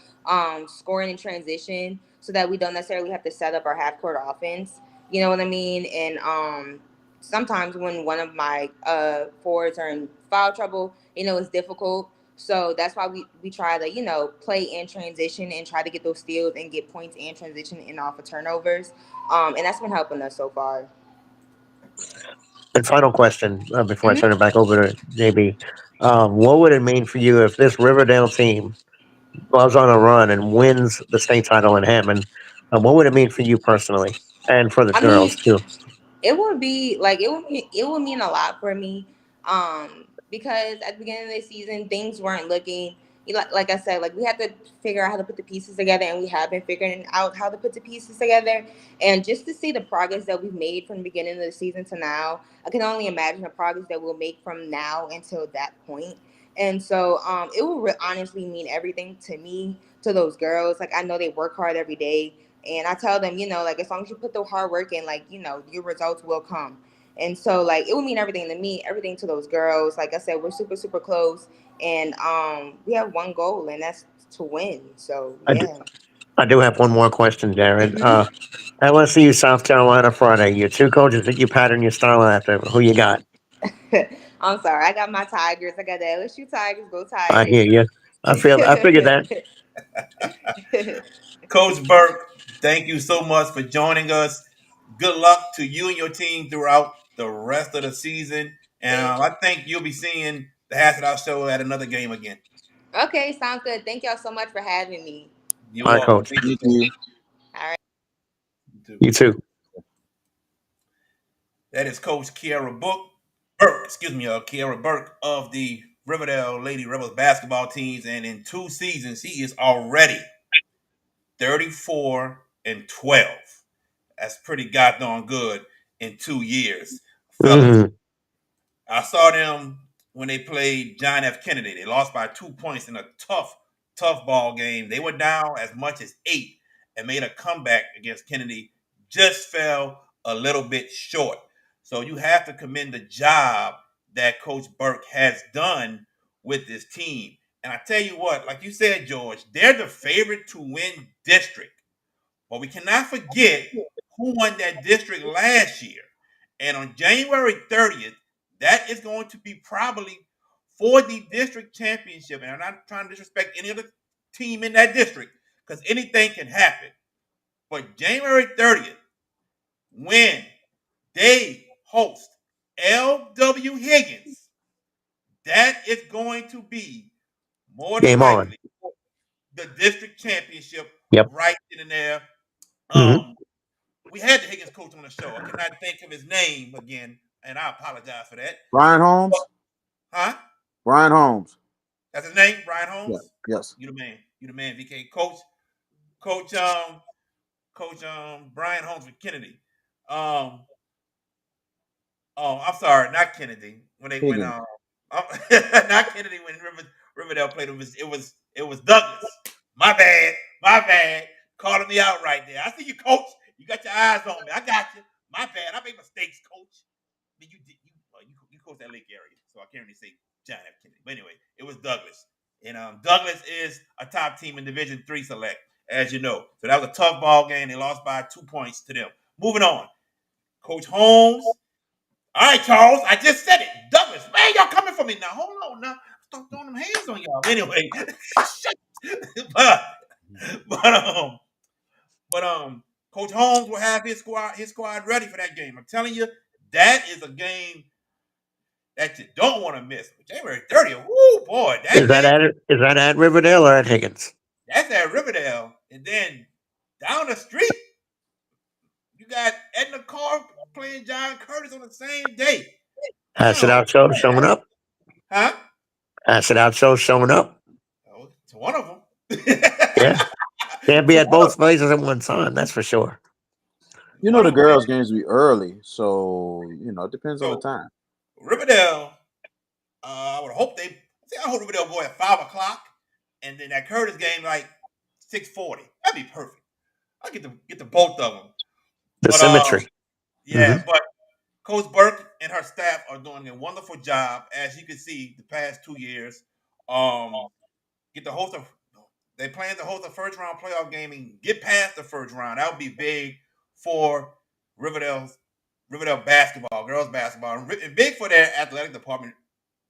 scoring in transition, so that we don't necessarily have to set up our half court offense. You know what I mean? And sometimes when one of my forwards are in foul trouble, it's difficult. So that's why we try to play in transition and try to get those steals and get points in transition and off of turnovers. And that's been helping us so far. And final question before I Hmm. turn it back over to JB. What would it mean for you if this Riverdale team goes on a run and wins the state title in Hammond? What would it mean for you personally and for the I mean, girls too? it would be like it would mean a lot for me, because at the beginning of the season things weren't looking, like I said, like we had to figure out how to put the pieces together, and we have been figuring out how to put the pieces together. And just to see the progress that we've made from the beginning of the season to now, I can only imagine the progress that we'll make from now until that point. And so it will honestly mean everything to me, to those girls. Like I know they work hard every day, and I tell them, like as long as you put the hard work in, like, your results will come. And so like it would mean everything to me, everything to those girls. Like I said, we're super, super close. And we have one goal, and that's to win. So I do, yeah. I do have one more question, Jared. Hmm. LSU, South Carolina, Friday. Your two coaches that you pattern your style after. Who you got? I'm sorry. I got my Tigers. I got the LSU Tigers. Go I Tigers. hear you. I figured that. Coach Burke, thank you so much for joining us. Good luck to you and your team throughout the rest of the season. And Thank I you. think you'll be seeing the Hash It Out show at another game again. Okay, sounds good. Thank y'all so much for having me. You're All right, welcome. coach. Thank you, Thank coach. you. All right. You too. You too. That is Coach Burke, excuse me, Kiera Burke of the Riverdale Lady Rebels basketball teams. And in 2 seasons, he is already 34-12. That's pretty goddamn good in 2 years. Fellas, Hmm. I saw them when they played John F. Kennedy. They lost by 2 points in a tough, tough ball game. They were down as much as 8 and made a comeback against Kennedy. Just fell a little bit short. So you have to commend the job that Coach Burke has done with this team. And I tell you what, like you said, George, they're the favorite to win district. But we cannot forget who won that district last year. And on January 30th, that is going to be probably for the district championship. And I'm not trying to disrespect any other team in that district because anything can happen. But January 30th, when they host LW Higgins, that is going to be more than Game on. likely the district championship Yep. right in there. Hmm. We had the Higgins coach on the show. I cannot think of his name again, and I apologize for that. Brian Holmes. Huh? Brian Holmes. That's his name, Brian Yeah. Holmes. Yes. You the man. You the man, VK. Coach, Coach, Brian Holmes with Kennedy. Um, oh, I'm sorry, not Kennedy. Higgins. Not Kennedy when Riverdale played. It was Douglas. My bad. Calling me out right there. I see you, coach. You got your eyes on me. I got you. My bad. I made mistakes, coach. But you coach that Lake area, so I can't really say John F. Kennedy. But anyway, it was Douglas, and Douglas is a top team in Division III select, as you know. So that was a tough ball game. They lost by 2 points to them. Moving on, Coach Holmes. All right, Charles, I just said it. Douglas, man, y'all coming for me now. Hold on now. Stop throwing them hands on y'all. Anyway, but but Coach Holmes will have his squad ready for that game. I'm telling you, that is a game that you don't want to miss. January 30th. Woo, boy, that game. Is that at Riverdale or at Higgins? That's at Riverdale, and then down the street, you got Edna Carr playing John Curtis on the same day. Hash it Oh, out show showing up. huh? Hash it out show showing up. Oh, it's one of them. Yeah. Can't be To at one of both places at one time, that's for sure. You know one the of them, man. girls' games be early, so it depends on the So time. Riverdale, I would hope I hope Riverdale go at 5 o'clock, and then that Curtis game like 6:40. That'd be perfect. I get the both of them. The But symmetry. Hmm. yeah, but Coach Burke and her staff are doing a wonderful job, as you can see the past 2 years. Um, get the host of they plan to host a first round playoff game and get past the first round. That would be big for Riverdale basketball, girls basketball, and big for their athletic department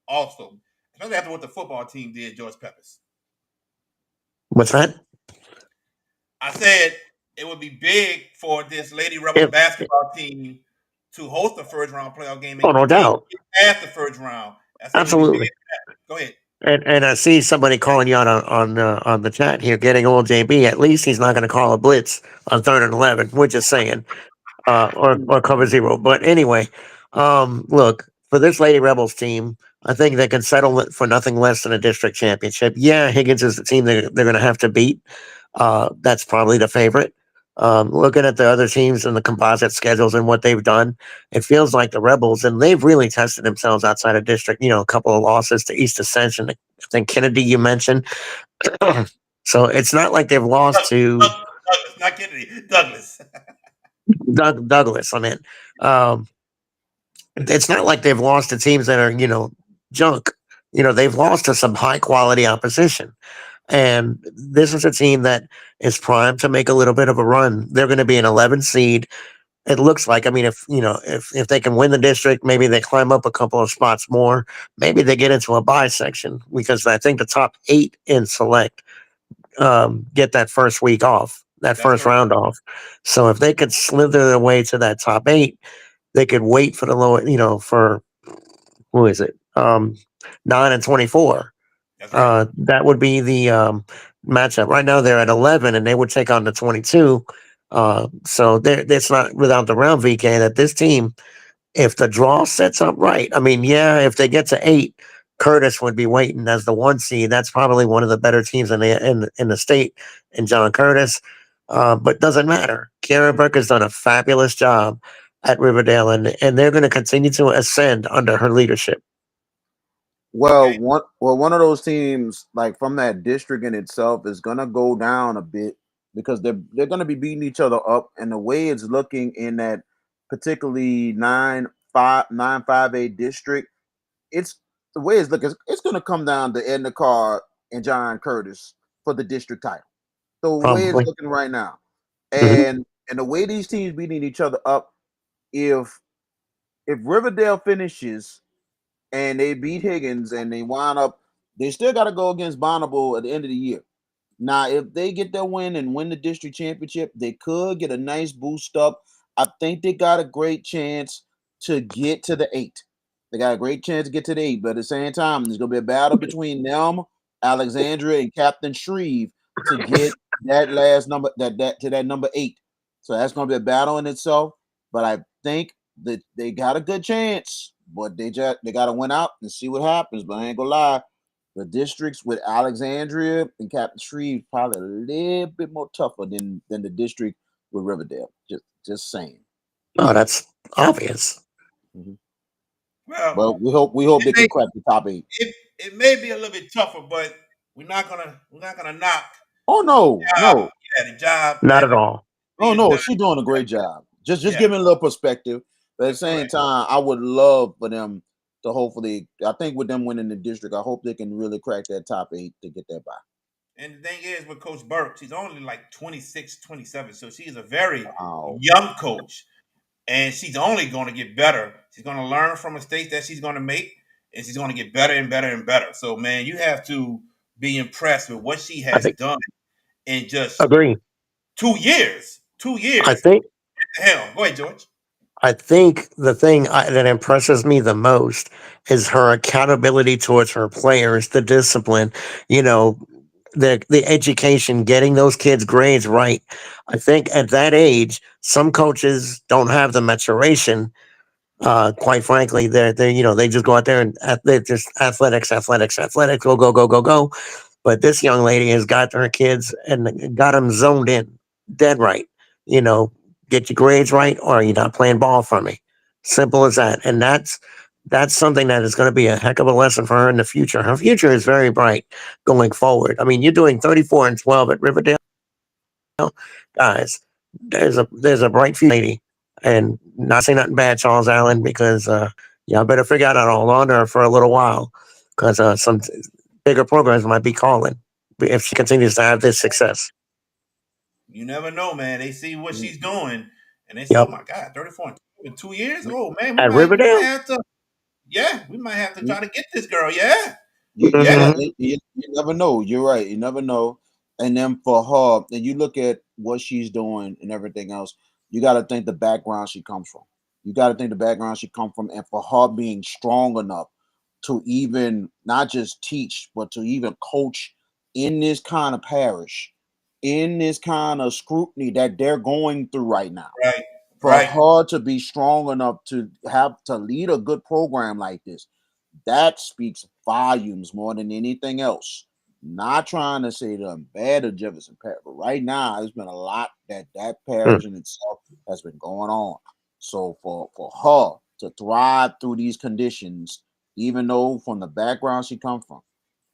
also, especially after what the football team did, George Peppers. What's that? I said it would be big for this Lady Rebels If, basketball team to host the first round playoff game oh, and no get doubt. past the first round. I said it would be big. Absolutely. Go ahead. And I see somebody calling you out on the chat here, getting old JB. At least he's not going to call a blitz on 3rd and 11. We're just saying, or cover zero. But anyway, look, for this Lady Rebels team, I think they can settle it for nothing less than a district championship. Yeah, Higgins is the team they're going to have to beat. That's probably the favorite. Looking at the other teams and the composite schedules and what they've done, it feels like the Rebels, and they've really tested themselves outside of district. A couple of losses to East Ascension. I think Kennedy you mentioned. So it's not like they've lost to Douglas, not Kennedy. Douglas. Douglas. I mean, um, it's not like they've lost to teams that are junk. They've lost to some high quality opposition. And this is a team that is primed to make a little bit of a run. They're going to be an 11 seed. It looks like. I mean, if they can win the district, maybe they climb up a couple of spots more. Maybe they get into a bye section because I think the top 8 in select get that first week off, that That's first correct. round off. So if they could slither their way to that top 8, they could wait for the lower. For who is it? 9 and 24. That's right. That would be the matchup. Right now they're at 11, and they would take on the 22. So it's not without the round, VK, that this team, if the draw sets up right, I mean, yeah, if they get to 8, Curtis would be waiting as the 1 seed. That's probably one of the better teams in the state, in John Curtis. But doesn't matter. Kiera Burke has done a fabulous job at Riverdale, and they're going to continue to ascend under her leadership. Well, Okay. one of those teams, like from that district in itself, is gonna go down a bit because they're gonna be beating each other up, and the way it's looking in that particularly 9-5 9-5 district, it's the way it's looking. It's gonna come down to Edna Carr and John Curtis for the district title. The way it's Probably. looking right now, Hmm. and the way these teams beating each other up, if Riverdale finishes and they beat Higgins and they wind up, they still got to go against Bonneville at the end of the year. Now, if they get their win and win the district championship, they could get a nice boost up. I think they got a great chance to get to the 8. They got a great chance to get to the 8, but at the same time, there's going to be a battle between them Alexandria and Captain Shreve to get that last number that number 8. So that's going to be a battle in itself. But I think that they got a good chance. But they got to win out and see what happens. But I ain't gonna lie, the districts with Alexandria and Captain Shreve probably a little bit more tougher than the district with Riverdale. Just saying. Oh, that's obvious. Mm-hmm. Well, but we hope they can crack the top 8. It may be a little bit tougher, but we're not gonna knock. Oh no. The job Not that at all. Oh being no, done. she's doing a great job. Just Yeah. giving a little perspective. But at the That's same correct. time, I would love for them to hopefully. I think with them winning the district, I hope they can really crack that top 8 to get that by. And the thing is, with Coach Burke, she's only like 26, 27, so she's a very Wow. young coach, and she's only going to get better. She's going to learn from mistakes that she's going to make, and she's going to get better and better and better. So, man, you have to be impressed with what she has done in just Agree. 2 years. 2 years. I think. Hell, go ahead, George. I think the thing that impresses me the most is her accountability towards her players, the discipline, the education, getting those kids' grades right. I think at that age, some coaches don't have the maturation. Quite frankly, they just go out there and they just athletics, go, go, go, go, go. But this young lady has got her kids and got them zoned in, dead right. You know, get your grades right, or you're not playing ball for me. Simple as that. And that's something that is going to be a heck of a lesson for her in the future. Her future is very bright going forward. I mean, you're doing 34-12 at Riverdale, guys. There's a bright future, lady, and not say nothing bad, Charles Allen, because y'all better figure out how to hold on to her for a little while, because some bigger programs might be calling if she continues to have this success. You never know, man. They see what she's doing, and they say, "Oh my God, 34 in 2 years? Oh man, we At might Riverdale, have to. Yeah, we might have to try to get this girl. Yeah, You never know. You're right. You never know. And then for her, and you look at what she's doing and everything else, you got to think the background she comes from. You got to think the background she comes from, and for her being strong enough to even not just teach, but to even coach in this kind of parish, in this kind of scrutiny that they're going through right now. right, For right. her to be strong enough to have to lead a good program like this, that speaks volumes more than anything else. Not trying to say that I'm bad at Jefferson Parish, but right now there's been a lot that parish in itself has been going on. So for her to thrive through these conditions, even though from the background she comes from,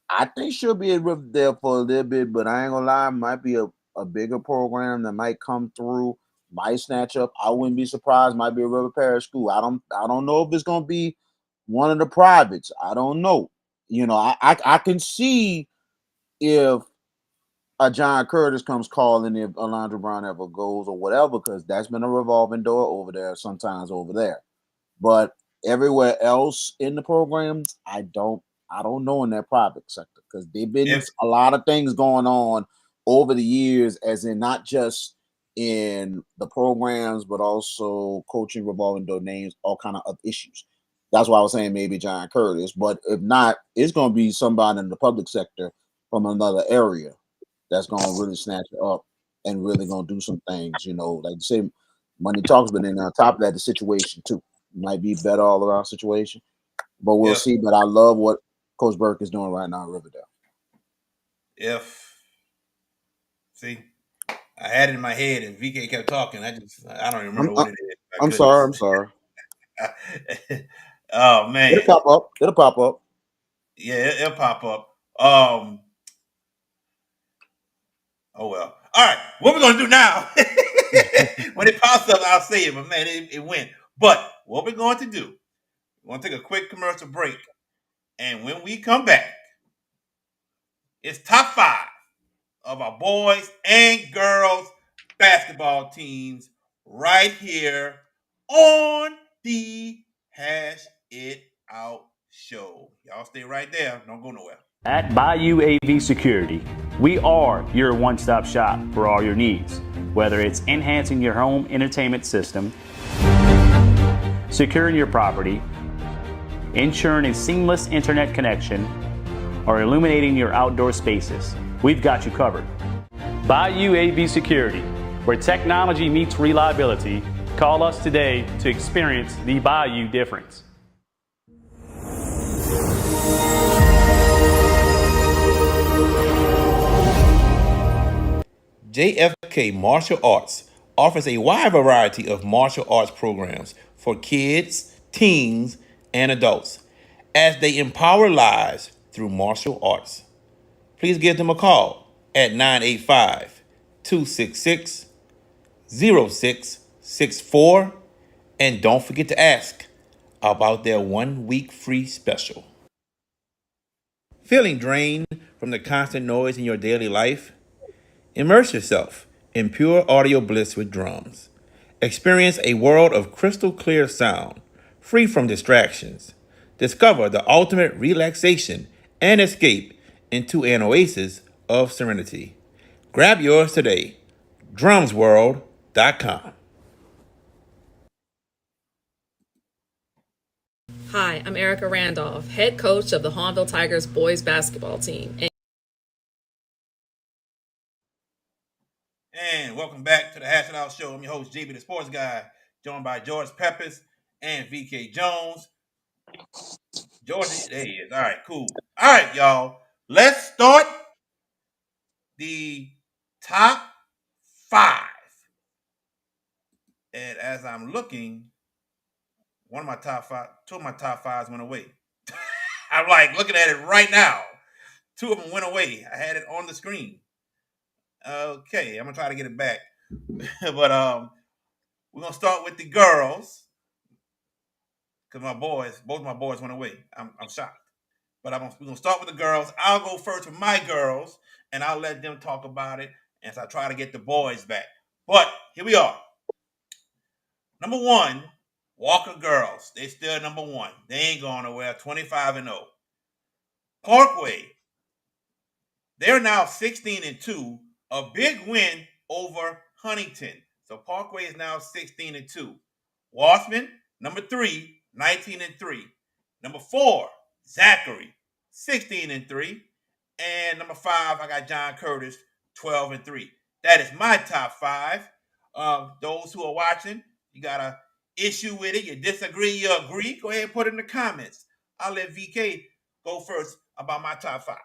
I think she'll be at Riverdale for a little bit, but I ain't gonna lie, might be a bigger program that might come through, might snatch up. I wouldn't be surprised, might be a River Parish school. I don't know if it's gonna be one of the privates. I don't know. I can see if a John Curtis comes calling if Alondra Brown ever goes or whatever, because that's been a revolving door over there, sometimes over there. But everywhere else in the programs, I don't know in that private sector, because they've been a lot of things going on over the years, as in not just in the programs, but also coaching, revolving door names, all kind of issues. That's why I was saying maybe John Curtis, but if not, it's going to be somebody in the public sector from another area that's going to really snatch it up and really going to do some things, like you say, money talks, but then on top of that, the situation too might be better all around situation, but we'll see. But I love what Coach Burke is doing right now in Riverdale. See, I had it in my head, and VK kept talking. I don't even remember what it is. I'm sorry. Oh man, it'll pop up. Yeah, it'll pop up. Oh well. All right, what we're gonna do now? When it pops up, I'll say it. But man, it went. But what we're going to do? We're gonna take a quick commercial break, and when we come back, it's top 5 of our boys and girls basketball teams right here on the Hash It Out show. Y'all stay right there. Don't go nowhere. At Bayou AV Security, we are your one-stop shop for all your needs, whether it's enhancing your home entertainment system, securing your property, ensuring a seamless internet connection, or illuminating your outdoor spaces, we've got you covered. Bayou AV Security, where technology meets reliability. Call us today to experience the Bayou difference. JFK Martial Arts offers a wide variety of martial arts programs for kids, teens, and adults as they empower lives through martial arts. Please give them a call at 985 266 0664 and don't forget to ask about their 1 week free special. Feeling drained from the constant noise in your daily life? Immerse yourself in pure audio bliss with drums. Experience a world of crystal clear sound, free from distractions. Discover the ultimate relaxation and escape into an oasis of serenity. Grab yours today. drumsworld.com. Hi, I'm Erica Randolph, head coach of the Hahnville Tigers boys basketball team. And welcome back to the Hash It Out Show. I'm your host, JB the Sports Guy, joined by George Peppers and VK Jones. George, there he is. All right, cool. All right, y'all. Let's start the top five. And as I'm looking, two of my top fives went away. I'm like looking at it right now. Two of them went away. I had it on the screen. Okay, I'm gonna try to get it back. But we're gonna start with the girls. Because both my boys went away. I'm shocked. But we're gonna start with the girls. I'll go first with my girls, and I'll let them talk about it as I try to get the boys back. But here we are. Number one, Walker girls. They still number one. They ain't going nowhere. 25-0. Parkway. They're now 16-2. A big win over Huntington. So Parkway is now 16-2. Wasserman, number 3, 19-3. Number 4, Zachary, 16-3. And number 5, I got John Curtis, 12-3. That is my top 5. Those who are watching, you got an issue with it, you disagree, you agree, go ahead and put it in the comments. I'll let VK go first about my top 5.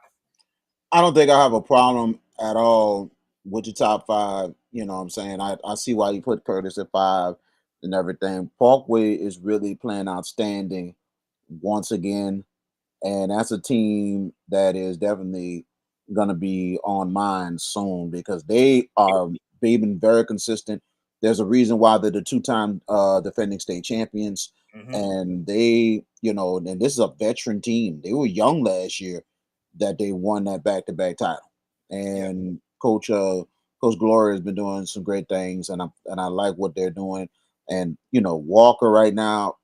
I don't think I have a problem at all with your top 5. You know what I'm saying? I see why you put Curtis at 5 and everything. Parkway is really playing outstanding once again. And that's a team that is definitely going to be on mine soon because they've been very consistent. There's a reason why they're the 2-time defending state champions. Mm-hmm. And they, and this is a veteran team. They were young last year that they won that back-to-back title. And Coach Gloria has been doing some great things, and I like what they're doing. And Walker right now,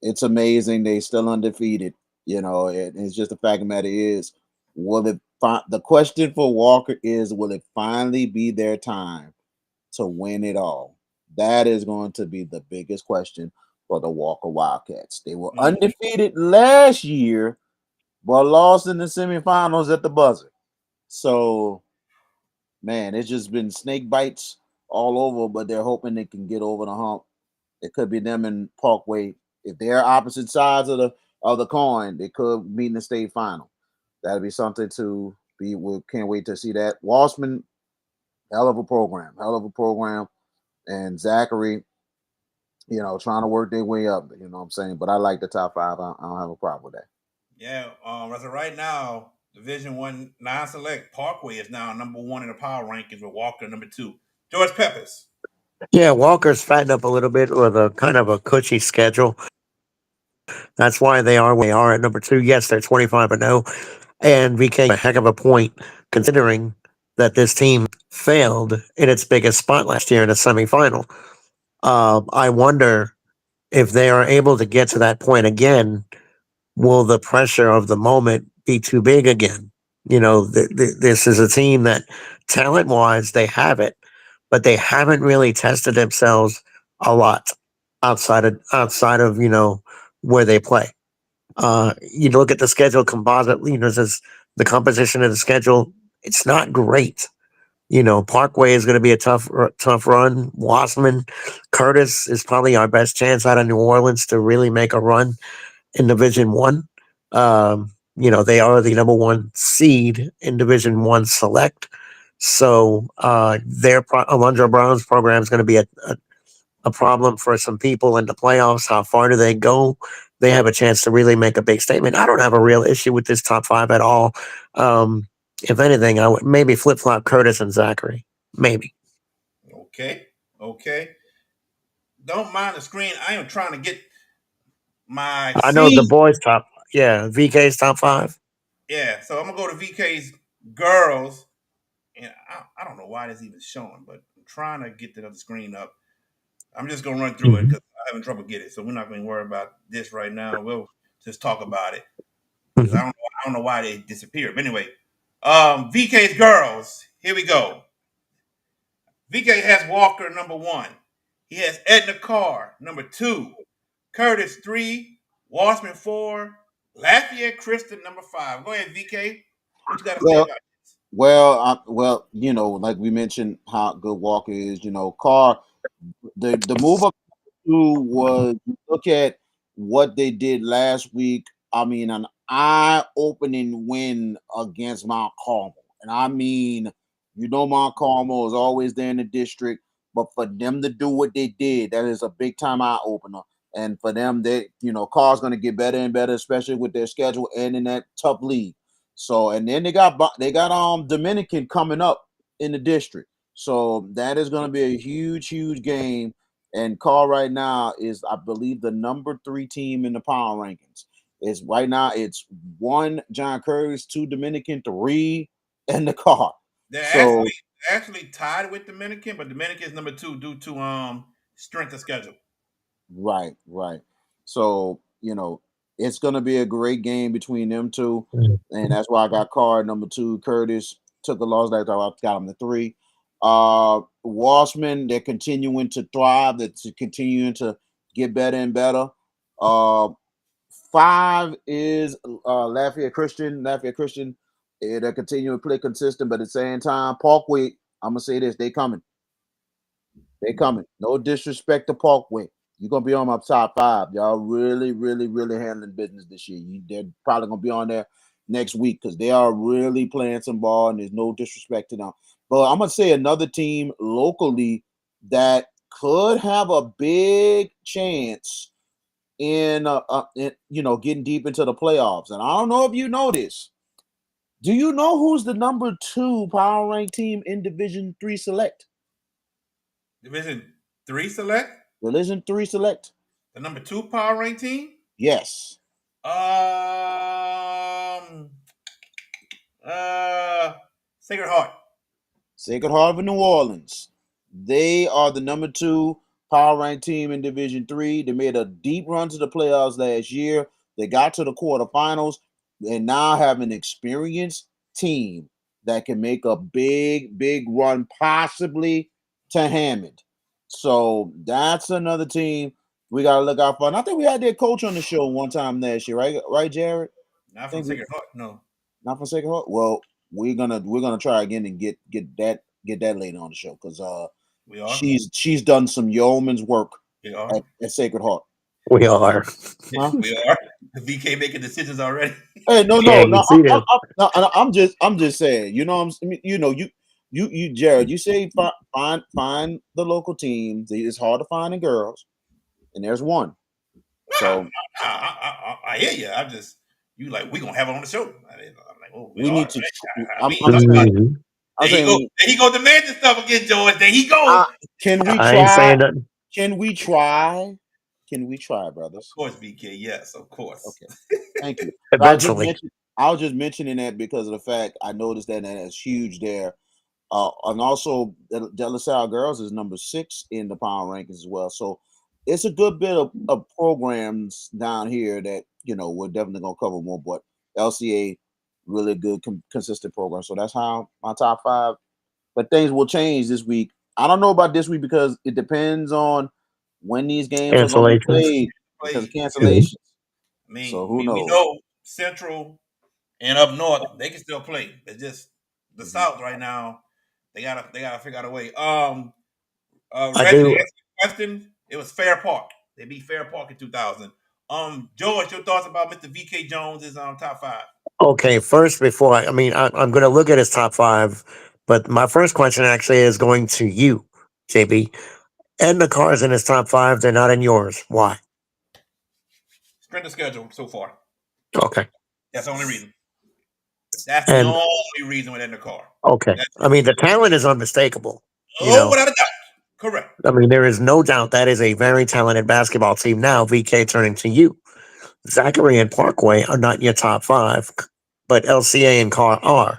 it's amazing. They still undefeated. It's just the fact of the matter is, the question for Walker is, will it finally be their time to win it all? That is going to be the biggest question for the Walker Wildcats. They were undefeated last year, but lost in the semifinals at the buzzer. So, man, it's just been snake bites all over, but they're hoping they can get over the hump. It could be them and Parkway. If they're opposite sides of the coin, they could meet in the state final. That'd be something to be. We can't wait to see that. Walsman, hell of a program. And Zachary, trying to work their way up. You know what I'm saying? But I like the top 5. I don't have a problem with that. Yeah, as of right now, Division 1 non-select Parkway is now number 1 in the power rankings with Walker number 2. George Peppers. Yeah, Walker's fattened up a little bit with a kind of a cushy schedule. That's why they are where they are at number 2. Yes, they're 25-0. And VK a heck of a point considering that this team failed in its biggest spot last year in the semifinal. I wonder if they are able to get to that point again, will the pressure of the moment be too big again? This is a team that talent-wise, they have it, but they haven't really tested themselves a lot outside of where they play. You look at the schedule composite, the composition of the schedule, it's not great. Parkway is going to be a tough run. Wasserman, Curtis is probably our best chance out of New Orleans to really make a run in Division One. They are the number one seed in Division One Select, so Alondra Brown's program is going to be a problem for some people in the playoffs. How far do they go? They have a chance to really make a big statement. I don't have a real issue with this top five at all. If anything, I would maybe flip flop Curtis and Zachary. Maybe. Okay. Don't mind the screen. I am trying to get my I know the seed. boys top. Yeah, VK's top five. Yeah, so I'm gonna go to VK's girls, and I don't know why this even showing, but I'm trying to get the other screen up. I'm just gonna run through it Mm-hmm. because I'm having trouble getting it. So we're not gonna worry about this right now. We'll just talk about it because Mm-hmm. I don't know why they disappeared. But anyway, VK's girls. Here we go. VK has Walker number one. He has Edna Carr number two. Curtis three. Wassman four. Lafayette Kristen number five. Go ahead, VK. What you got to say Well, about this? like we mentioned, how good Walker is. Carr. The move up to was, look at what they did last week. I mean, an eye-opening win against Mount Carmel, and I mean, Mount Carmel is always there in the district, but for them to do what they did, that is a big time eye opener. And for them, Carr's going to get better and better, especially with their schedule and in that tough league. So, and then they got Dominican coming up in the district. So that is going to be a huge game. And Carr right now is, I believe, the number 3 team in the power rankings. It's right now. It's 1 John Curtis, 2 Dominican, 3 and the Carr. They're So actually tied with Dominican, but Dominican is number 2 due to strength of schedule. right. So it's going to be a great game between them two, and that's why I got Carr number 2. Curtis took a loss that I got him to 3. Wassman, they're continuing to thrive. They're continuing to get better and better. 5 is Lafayette Christian. They're continuing to play consistent, but at the same time, Parkway, I'm gonna say this: they coming. They coming. No disrespect to Parkway. You're gonna be on my top 5. Y'all really handling business this year. They're probably gonna be on there next week because they are really playing some ball, and there's no disrespect to them. But I'm gonna say another team locally that could have a big chance in getting deep into the playoffs. And I don't know if you know this. Do you know who's the number 2 power rank team in Division 3 Select? Division 3 select? Division 3 Select? The number 2 power rank team? Yes. Um Sacred Heart. Sacred Heart of New Orleans. They are the number 2 power ranked team in Division 3. They made a deep run to the playoffs last year. They got to the quarterfinals and now have an experienced team that can make a big run, possibly to Hammond. So that's another team we got to look out for. And I think we had their coach on the show one time last year, right? Right, Jared? Not from Sacred Heart, no. Not from Sacred Heart. Well, we're gonna try again and get that lady on the show because We are. she's done some yeoman's work We are. at Sacred Heart. We are. Huh? We are. The VK making decisions already. Hey, no, Yeah, you see this. I'm just saying. You Jared. You say find the local teams. It's hard to find the girls, and there's one. So I hear you. I'm just you like we gonna have it on the show. I'm like, oh, we we are. need to. I mean, I'm talk about saying. Mhm. I'm there he go. saying. There he go demanding stuff again, George. There he go. Can we I ain't try? saying nothing. Can we try? Can we try, brothers? Of course, VK. Yes, of course. Okay. Thank you. But Eventually. I was just mentioning that because of the fact I noticed that it's huge there. And also De La Salle Girls is number 6 in the power rankings as well. So it's a good bit of programs down here that we're definitely gonna cover more. But LCA, really good consistent program. So that's how my top 5. But things will change this week. I don't know about this week because it depends on when these games are going to be Cancellations. played because of Play. Mhm. cancellations. I mean, So who we knows? know Central and up north they can still play. It's just the Mhm. South right now. They gotta figure out a way. I Reggie, to do. answer your question, it was Fair Park. They beat Fair Park in 2000. George, your thoughts about Mr. VK Jones is top five? Okay, first, before I'm going to look at his top five, but my first question actually is going to you, JB. And the cars in his top five, they're not in yours. Why? Strength of schedule so far. Okay. That's the only reason. That's the And only reason we're in the car. okay. That's I mean, the talent is unmistakable. You oh, know, without a doubt. Correct. I mean, there is no doubt that is a very talented basketball team. Now, VK, turning to you. Zachary and Parkway are not in your top five, but LCA and Car are.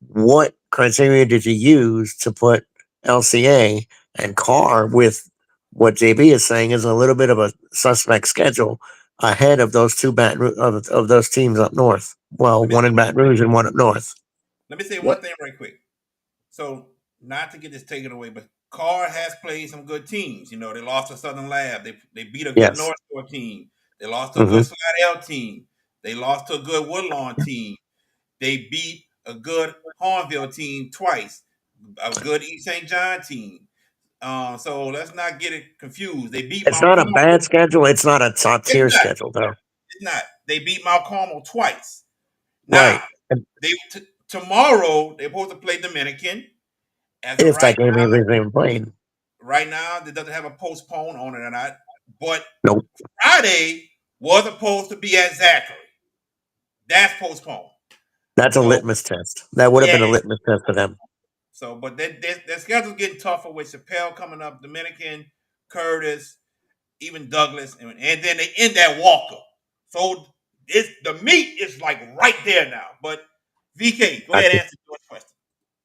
What criteria did you use to put LCA and Car with what JB is saying is a little bit of a suspect schedule ahead of those of those teams up north? Well, Let me one say in Baton Rouge and one up north. let me say one What? thing right quick. So not to get this taken away, but Carr has played some good teams. You know, they lost to Southern Lab. They beat a good Yes. North Shore team. They lost to a good Hmm. Slidell team. They lost to a good Woodlawn team. They beat a good Hornville team twice. A good East St. John team. So let's not get it confused. They beat It's Mount not a Carmel. bad schedule. It's not a top It's tier not. schedule, though. It's not. They beat Mount Carmel twice. Now, Right. And tomorrow they're supposed to play Dominican. As of if that game is even played. right now, it doesn't have a postpone on it or not. But Nope. Friday was supposed to be at Zachary. That's postponed. That's a So litmus test. That would have yeah. been a litmus test for them. So, but their schedule's getting tougher with Chappelle coming up, Dominican, Curtis, even Douglas, and then they end at Walker. So it's the meat is like right there now. But VK, go ahead and Gotcha. answer your question.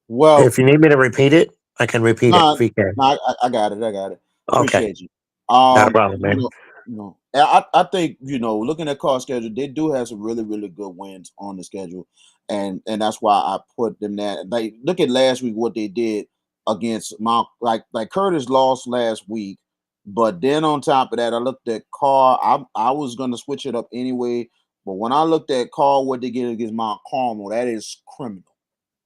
Well, If you need me to repeat it, I can repeat it, no, VK. no, I got it. I got it. Okay. Appreciate you. Not a problem, You man. know, I think looking at car schedule, they do have some really, really good wins on the schedule, and that's why I put them that. Like, look at last week what they did against Mount. Like Curtis lost last week, but then on top of that, I looked at Car. I was gonna switch it up anyway, but when I looked at Car, what they get against Mount Carmel, that is criminal.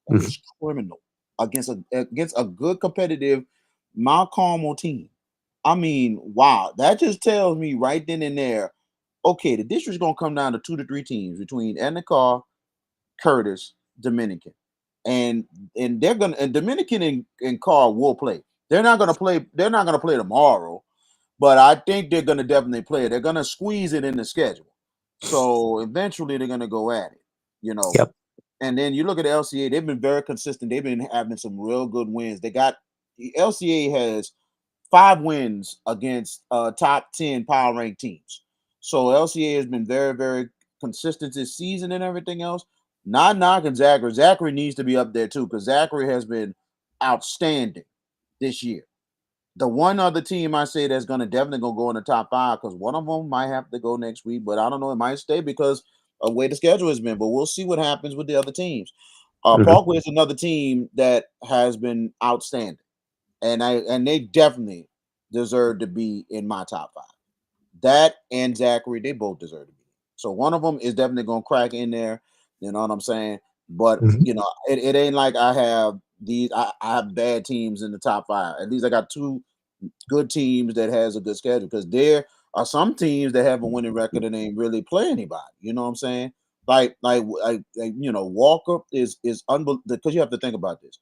That Mhm. is criminal against a good competitive Mount Carmel team. I mean, wow, that just tells me right then and there. Okay, the district's gonna come down to 2 to 3 teams between Edna Carr, Curtis, Dominican, and they're gonna and Dominican and Carr will play. They're not gonna play. They're not gonna play tomorrow, but I think they're gonna definitely play it. They're gonna squeeze it in the schedule. So eventually they're gonna go at it. You know, Yep. and then you look at the LCA, they've been very consistent. They've been having some real good wins. The LCA has 5 wins against top 10 power ranked teams. So LCA has been very, very consistent this season and everything else. Not knocking Zachary. Zachary needs to be up there too, because Zachary has been outstanding this year. The one other team I say that's gonna definitely gonna go in the top five, because one of them might have to go next week, but I don't know. It might stay because of the way the schedule has been. But we'll see what happens with the other teams. Hmm. Parkway is another team that has been outstanding, and they definitely deserve to be in my top five. That and Zachary, they both deserve to be. So one of them is definitely gonna crack in there. You know what I'm saying? But Hmm. it ain't like I have these. I have bad teams in the top five. At least I got two good teams that has a good schedule, because there are some teams that have a winning record and ain't really play anybody. You know what I'm saying? Walker is unbelievable, because you have to think about this.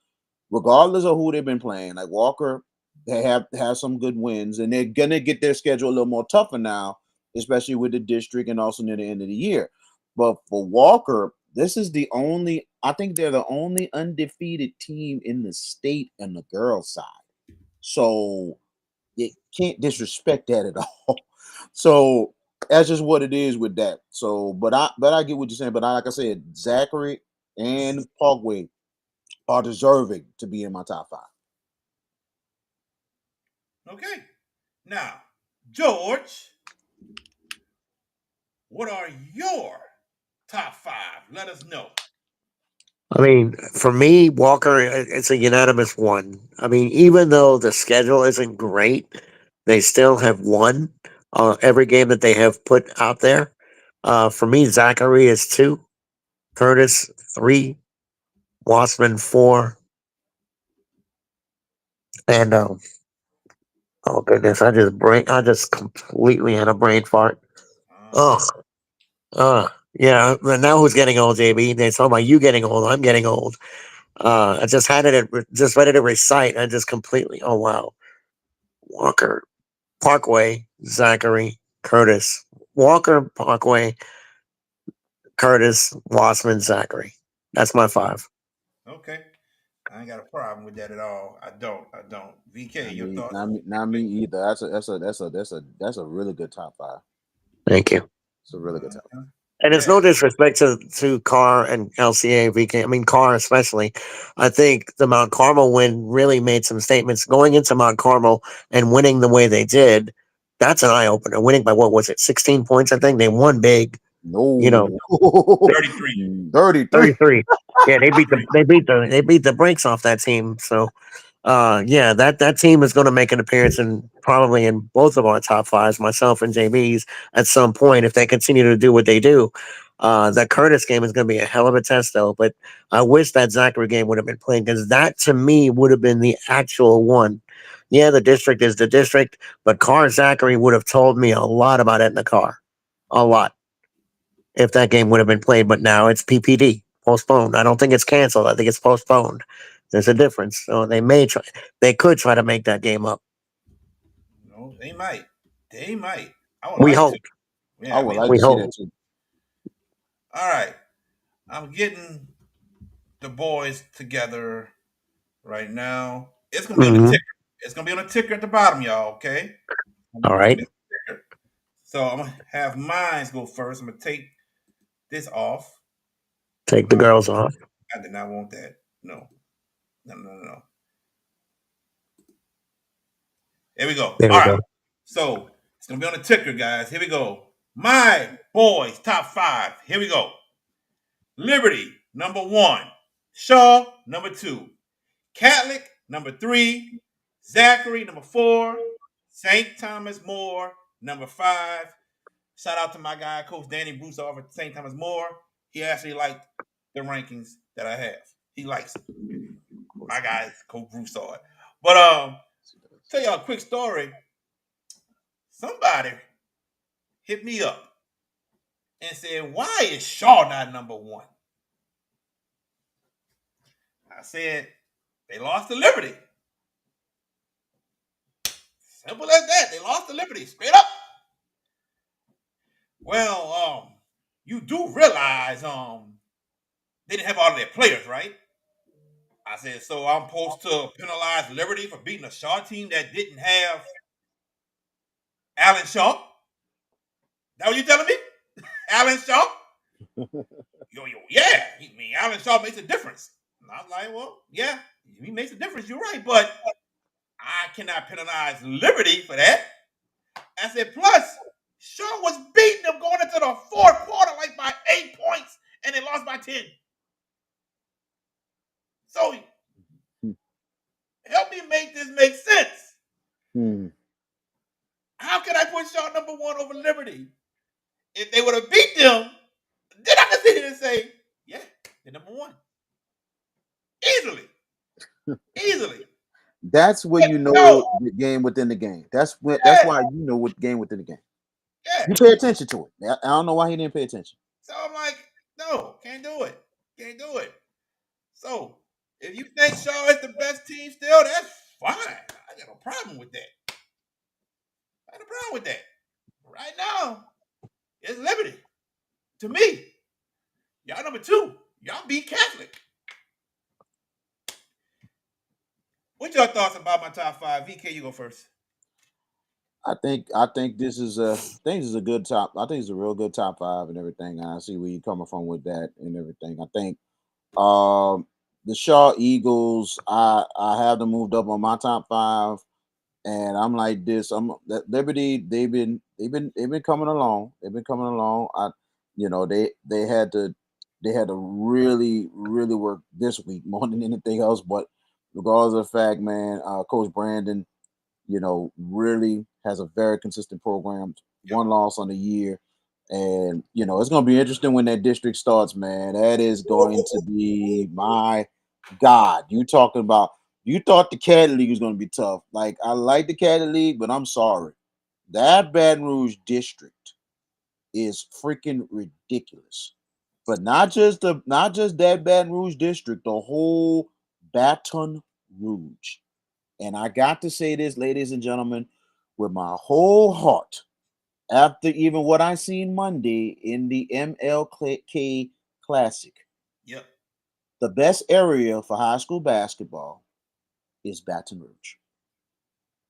Regardless of who they've been playing, like Walker, they have some good wins, and they're gonna get their schedule a little more tougher now, especially with the district and also near the end of the year. But for Walker, this is the only. I think they're the only undefeated team in the state and the girls' side. So you can't disrespect that at all. So that's just what it is with that. So, but I get what you're saying. But like I said, Zachary and Parkway are deserving to be in my top five. Okay. Now, George, what are your top five? Let us know. I mean, for me, Walker, it's a unanimous one. I mean, even though the schedule isn't great, they still have won every game that they have put out there. For me, Zachary is 2, Curtis 3, Wasserman 4, and oh goodness, I just completely had a brain fart. Oh, yeah. But now who's getting old, JB? They talking about you getting old. I'm getting old. I just had it, just ready to recite. I just completely. Oh wow, Walker, Parkway, Zachary, Curtis, Walker, Parkway, Curtis, Wasserman, Zachary. That's my 5. Okay. I ain't got a problem with that at all. I don't. VK, your thoughts? Not me either. That's a really good top 5. Thank you. It's a really good top 5. And it's Yeah. no disrespect to Carr and LCA VK. I mean, Carr especially. I think the Mount Carmel win really made some statements going into Mount Carmel and winning the way they did. That's an eye opener. Winning by what was it, 16 points? I think they won big. You know, No. 33. 33. 33. Yeah, they beat the 33. they beat the brakes off that team. So yeah, that team is going to make an appearance in probably in both of our top 5s, myself and JB's, at some point if they continue to do what they do. That Curtis game is going to be a hell of a test, though. But I wish that Zachary game would have been played because that to me would have been the actual one. Yeah, the district is the district, but Carr Zachary would have told me a lot about it in the car, a lot if that game would have been played. But now it's PPD, postponed. I don't think it's canceled. I think it's postponed. There's a difference. So they could try to make that game up. No, they might. They might. I would We like to. hope. I Yeah, would me like We to see too. that hope. too. All right. I'm getting the boys together right now. It's gonna be on the Hmm. ticker. It's gonna be on the ticker at the bottom, y'all. Okay. All It's gonna right. be on the ticker. So I'm gonna have mines go first. I'm gonna take this off. Take the My, girls off. I did not want that. No. No. No. No. No. Here we go. There All we right. go. So it's gonna be on the ticker, guys. Here we go. My boys top 5. Here we go. Liberty number 1. Shaw number 2. Catholic number 3. Zachary number 4. St. Thomas More number 5. Shout out to my guy, Coach Danny Bruce over at St. Thomas More. He actually liked the rankings that I have. He likes it. My guy, Coach Bruce saw it. But tell y'all a quick story. Somebody hit me up and said, "Why is Shaw not number 1?" I said, "They lost to Liberty. Simple as that. They lost to Liberty. Straight up." Well, you do realize they didn't have all of their players, right? I said, so I'm supposed to penalize Liberty for beating a Shaw team that didn't have Alan Shaw? That what you telling me? Alan Shaw? Yeah. I mean, Alan Shaw makes a difference. And I was like, well, yeah, he makes a difference. You're right, but I cannot penalize Liberty for that. I said, plus, Shaw was beating them going into the fourth quarter like by 8 points, and they lost by 10. So help me make this make sense. Hmm. How can I put Shaw number 1 over Liberty? If they would have beat them, then I can sit here and say, yeah, they're number 1. Easily. Easily. That's where you know No. the game within the game. That's Yeah. why you know what game within the game. Yeah. You pay attention to it. I don't know why he didn't pay attention. So I'm like, no, can't do it. Can't do it. So if you think Shaw is the best team still, that's fine. I got no problem with that. I got no problem with that. Right now, it's Liberty. To me, y'all number 2. Y'all beat Catholic. What's your thoughts about my top 5? VK, you go first. I think this is a good top. I think it's a real good top 5 and everything. And I see where you're coming from with that and everything. I think the Shaw Eagles, I have them moved up on my top 5, and I'm like this. I'm that Liberty. They've been coming along. They've been coming along. They had to really work this week more than anything else. But regardless of the fact, man, Coach Brandon, really has a very consistent program. Yep. One loss on the year. And it's going to be interesting when that district starts, man. That is going to be my God. You thought the Caddy League was going to be tough. Like, I like the Caddy League, but I'm sorry. That Baton Rouge district is freaking ridiculous. But not just that Baton Rouge district, the whole Baton Rouge. And I got to say this, ladies and gentlemen, with my whole heart. After even what I seen Monday in the MLK Classic, Yep. the best area for high school basketball is Baton Rouge.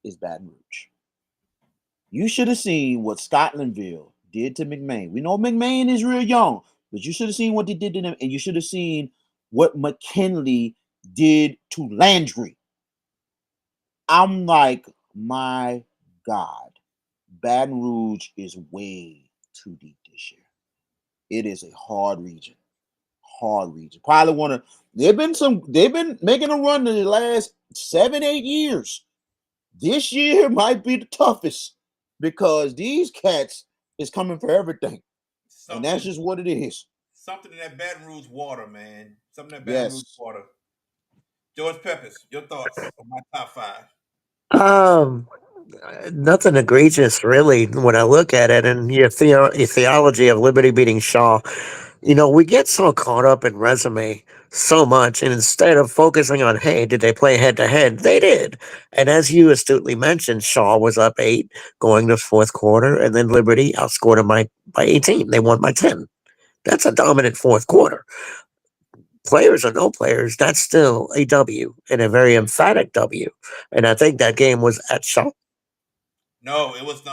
Is Baton Rouge. You should have seen what Scotlandville did to McMain. We know McMain is real young, but you should have seen what they did to them, and you should have seen what McKinley did to Landry. I'm like, my God, Baton Rouge is way too deep this year. It is a hard region. Hard region. Probably one of they've been making a run in the last 7, 8 years. This year might be the toughest because these cats is coming for everything. And that's Something, just what it is. something in that Baton Rouge water, man. Something in that Baton Rouge Yes. water. George Peppers, your thoughts on my top five? Um, Nothing egregious, really, when I look at it. And your theology of Liberty beating Shaw, we get so caught up in resume so much, and instead of focusing on, hey, did they play head to head? They did. And as you astutely mentioned, Shaw was up 8 going to fourth quarter, and then Liberty outscored them by 18. They won by 10. That's a dominant fourth quarter. Players or no players, that's still a W and a very emphatic W. And I think that game was at Shaw. No, it was the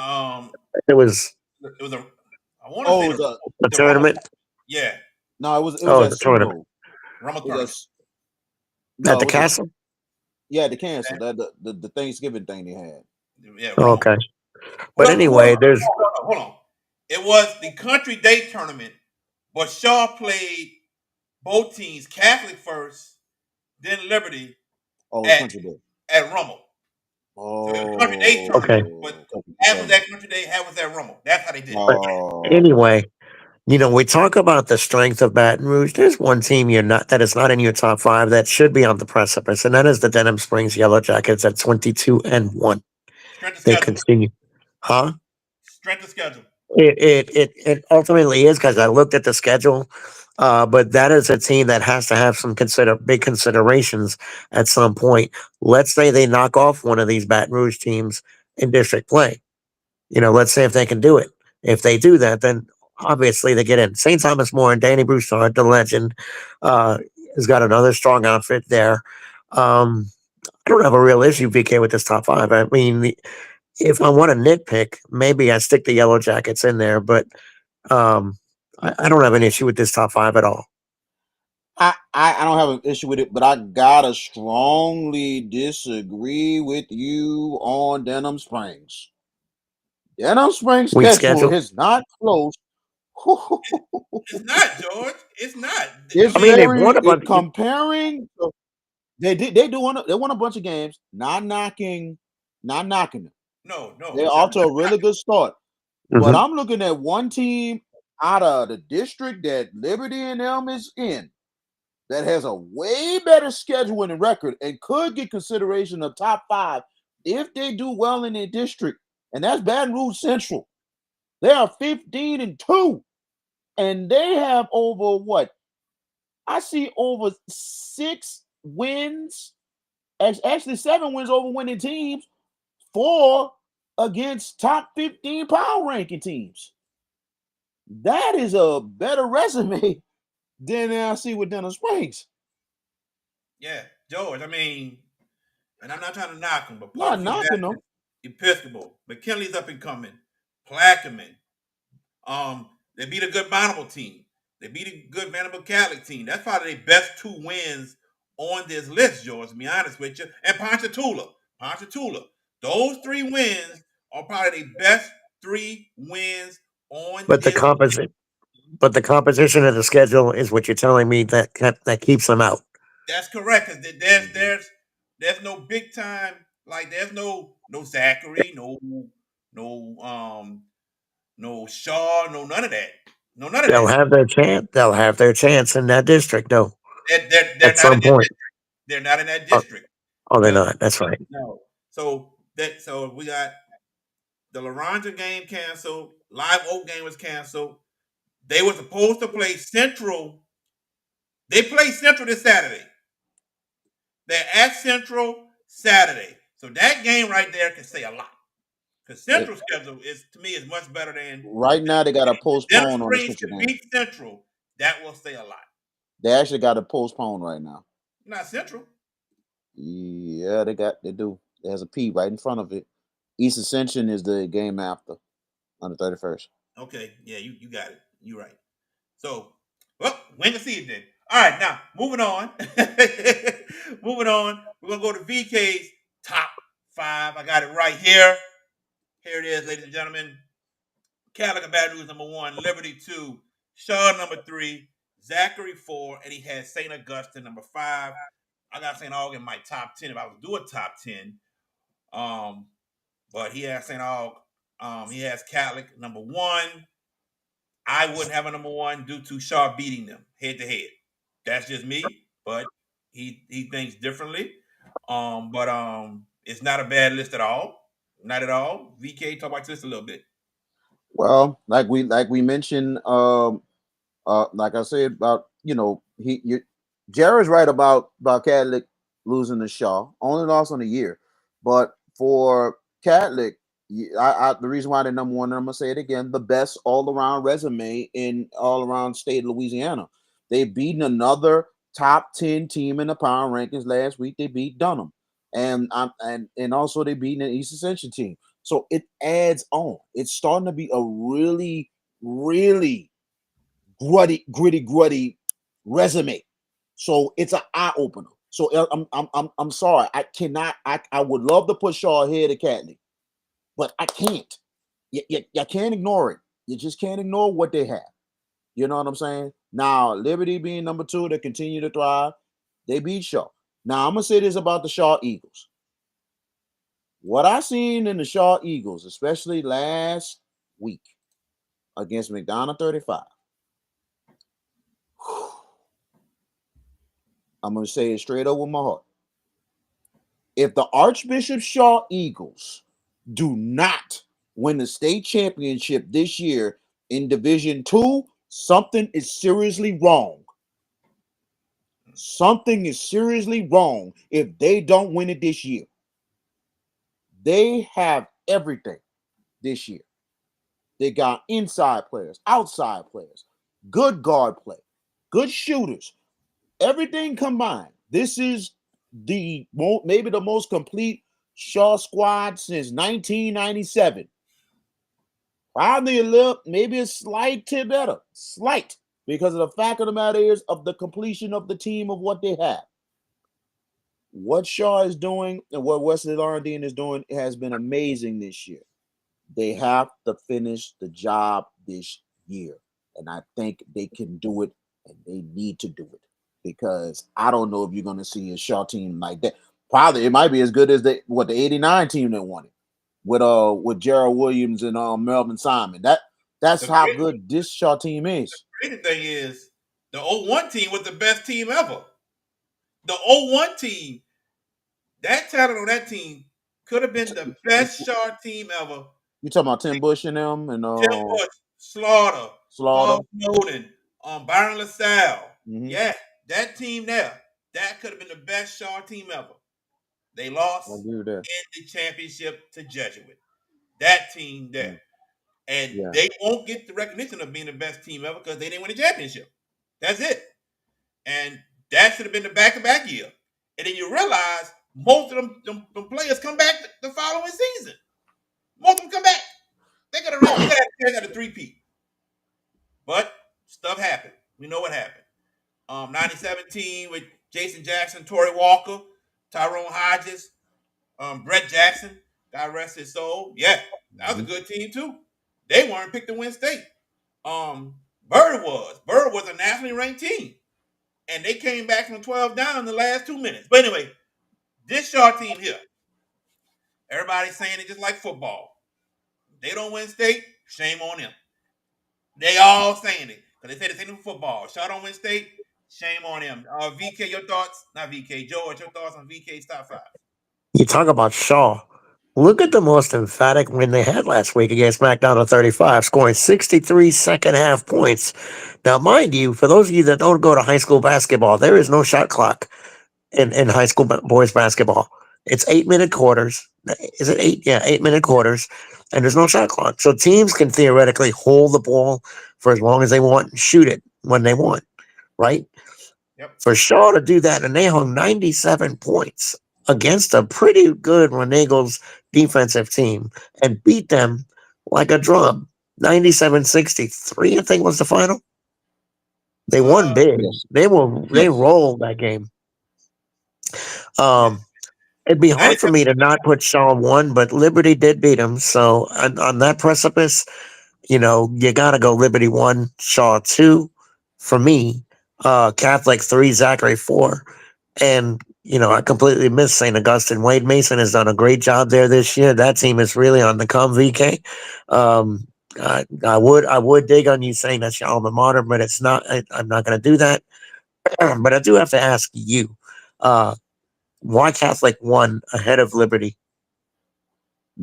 It was it was a. I want to Oh, say it was a the the Rummel. tournament. Yeah, no, it was Oh, at the tournament SuMo. Rummel It was tournament. at no, the it was a castle. yeah, the cancel that the Thanksgiving thing they had. Yeah, Oh, Rummel. okay, but Well, anyway, there's hold on. It was the country day tournament, but Shaw played both teams, Catholic first, then Liberty Oh, it was at Country Day. Rummel. So it was country day tournament, okay. but Oh, half was okay. at country day, half was at Rummel. That's how they did it. But Oh, okay. anyway, we talk about the strength of Baton Rouge. There's one team that is not in your top 5 that should be on the precipice, and that is the Denham Springs Yellow Jackets at 22-1. Strength of They schedule. continue, huh? Strength of schedule. It ultimately is because I looked at the schedule, but that is a team that has to have some big considerations at some point. Let's say they knock off one of these Baton Rouge teams in district play. Let's say if they can do it. If they do that, then obviously they get in. St. Thomas More and Danny Broussard, the legend, uh, has got another strong outfit there. Um, I don't have a real issue, VK, with this top 5. I mean, if I want to nitpick, maybe I stick the Yellow Jackets in there, but um, I don't have an issue with this top 5 at all. I don't have an issue with it, but I gotta strongly disagree with you on Denham Springs. Denham Springs Weak schedule schedule. is not close. It's not, George. It's not. I It's I mean, mean, they've won a bunch. comparing. They won a bunch of games. Not knocking them. no. They're off to a really good start. But Mhm. I'm looking at one team out of the district that Liberty and them is in that has a way better schedule and record and could get consideration of top 5 if they do well in their district. And that's Baton Rouge Central. They are 15-2. And they have over what? I see over 6 wins. Actually, 7 wins over winning teams, 4 against top 15 power ranking teams. That is a better resume than I see with Denham Springs. Yeah, George. I mean, and I'm not trying to knock them, but Not Parkview knocking them. Baptist, Episcopal, McKinley's up and coming, Plaquemine. They beat a good Bonneville team. They beat a good Vanderbilt Catholic team. That's probably their best 2 wins on this list, George, to be honest with you. And Ponchatoula. Ponchatoula. Those 3 wins are probably the best 3 wins on But the this. composite, but the composition of the schedule is what you're telling me that keeps them out. That's correct. Cause Mhm. there's no big time, like there's no Zachary, no no Shaw, no none of that. No none of They'll that. have their chance. They'll have their chance in that district, though. They're At not in some that point. district. They're not in that Oh, district. oh, they're The not. That's right. no. So we got the Laranja game canceled. Live Oak game was canceled. They were supposed to play Central. They play Central this Saturday. They're at Central Saturday. So that game right there can say a lot. Because It, Central schedule is to me is much better than right now, they got to them postpone on the Springs Central can game. beat Central. That will say a lot. They actually got to postpone right now. Not Central. Yeah, they do. There's a P right in front of it. East Ascension is the game after on the 31st. Okay, yeah, you got it. You're right. So, well, wait to see it then. All right, now moving on. Moving on. We're gonna go to VK's top five. I got it right here. Here it is, ladies and gentlemen. Cadillac and Baton Rouge number one, Liberty two, Shaw number three, Zachary four, and he has St. Augustine number five. I got St. Aug in my top 10 if I was to do a top 10. Um, but he has St. Aug. He has Catholic number one. I wouldn't have a number one due to Shaw beating them head to head. That's just me, but he thinks differently. But it's not a bad list at all. Not at all. VK, talk about this a little bit. Well, like we mentioned, like I said about Jared's right about Catholic losing to Shaw, only lost on the year, but for Catholic, the reason why they're number one, and I'm gonna say it again, the best all around resume in all around state of Louisiana. They beaten another top 10 team in the power rankings last week. They beat Dunham, and also they beat an East Ascension team. So it adds on. It's starting to be a really, really gritty resume. So it's an eye opener. So I'm sorry. I cannot. I would love to put Shaw ahead of Catley, but I can't. You can't ignore it. You just can't ignore what they have. You know what I'm saying? Now, Liberty being number two, they continue to thrive. They beat Shaw. Now, I'm gonna say this about the Shaw Eagles. What I seen in the Shaw Eagles, especially last week against McDonough 35, I'm going to say it straight up with my heart. If the Archbishop Shaw Eagles do not win the state championship this year in Division 2, something is seriously wrong. Something is seriously wrong if they don't win it this year. They have everything this year. They got inside players, outside players, good guard play, good shooters, everything combined. This is maybe the most complete Shaw squad since 1997. Probably a little, maybe a slight tip better, slight, because of the fact of the matter is of the completion of the team of what they have. What Shaw is doing and what Wesley Laurendine is doing has been amazing this year. They have to finish the job this year. And I think they can do it and they need to do it because I don't know if you're going to see a Shaw team like that. Probably it might be as good as the 89 team that won it with Gerald Williams and Melvin Simon. That's The how crazy, good this Shaw team is. crazy thing is the '01 team was the best team ever. The '01 team, that talent on that team could have been the best Shaw team ever. You talking about Tim Bush and them and Tim Bush, Slaughter, Slaughter? Paul Snowden, Byron LaSalle. Mm-hmm. Yeah, that team there, that could have been the best Shaw team ever. They I lost agree with that. in the championship to Jesuit. That team there. And Yeah. they won't get the recognition of being the best team ever because they didn't win a championship. That's it. And that should have been the back-to-back year. And then you realize most of them players come back the following season. Most of them come back. They could have had a three-peat. But stuff happened. We know what happened. 2017 with Jason Jackson, Torrey Walker, Tyrone Hodges, Brett Jackson, God rest his soul. Yeah, that was a good team too. They weren't picked to win state. Bird was. Bird was a nationally ranked team. And they came back from 12 down in the last 2 minutes. But anyway, this Shaw team here, everybody's saying it just like football. They don't win state, Shame on them. They all saying it because they said the same in football. Shaw don't win state. Shame on them. VK, your thoughts? Not VK. George, your thoughts on VK's top five? You talk about Shaw. Look at the most emphatic win they had last week against SmackDown on 35, scoring 63 second half points. Now, mind you, for those of you that don't go to high school basketball, there is no shot clock in high school boys basketball. It's 8 minute quarters. Is it eight? Yeah, 8 minute quarters. And there's no shot clock. So teams can theoretically hold the ball for as long as they want and shoot it when they want, right? Yep. For Shaw to do that, and they hung 97 points against a pretty good Renegals defensive team and beat them like a drum. 97-63, I think was the final. They won big. Yes. They Yes. rolled that game. Yeah. Um, It'd be hard for 97. me to not put Shaw one, but Liberty did beat him. So on that precipice, you got to go Liberty one, Shaw two for me, Catholic three, Zachary four. And, I completely missed St. Augustine. Wade Mason has done a great job there this year. That team is really on the come, VK. I would dig on you saying that's your alma mater, but it's not. I'm not going to do that. But I do have to ask you, uh, why Catholic one ahead of Liberty?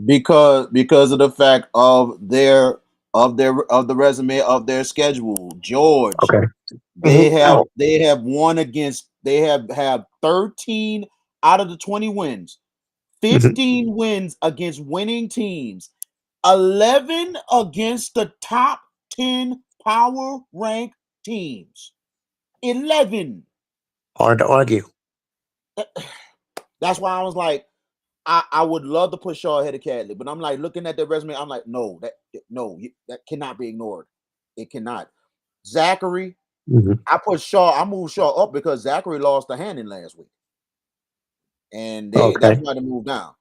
Because of the fact of the resume of their schedule. George, Okay. they have Oh, they have won against they have 13 out of the 20 wins, mhm. 15 wins against winning teams, 11 against the top 10 power rank teams. 11. Hard to argue. That's why I was like, I would love to put Shaw ahead of Cadley, but I'm like looking at their resume. I'm like, that cannot be ignored. It cannot. Zachary, Mhm. I moved Shaw up because Zachary lost a hand in last week, and that's Okay. why they moved down.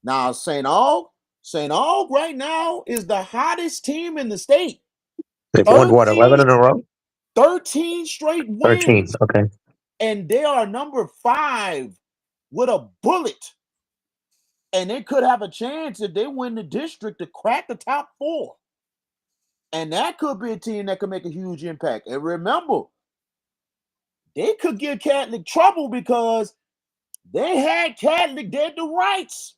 Now St. Aug right now is the hottest team in the state. They've won what, 11 13, in a row? 13 straight 13. wins, Okay. and they are number 5 with a bullet. And they could have a chance if they win the district to crack the top 4. And that could be a team that could make a huge impact. And remember, they could give Catholic trouble because they had Catholic dead to rights.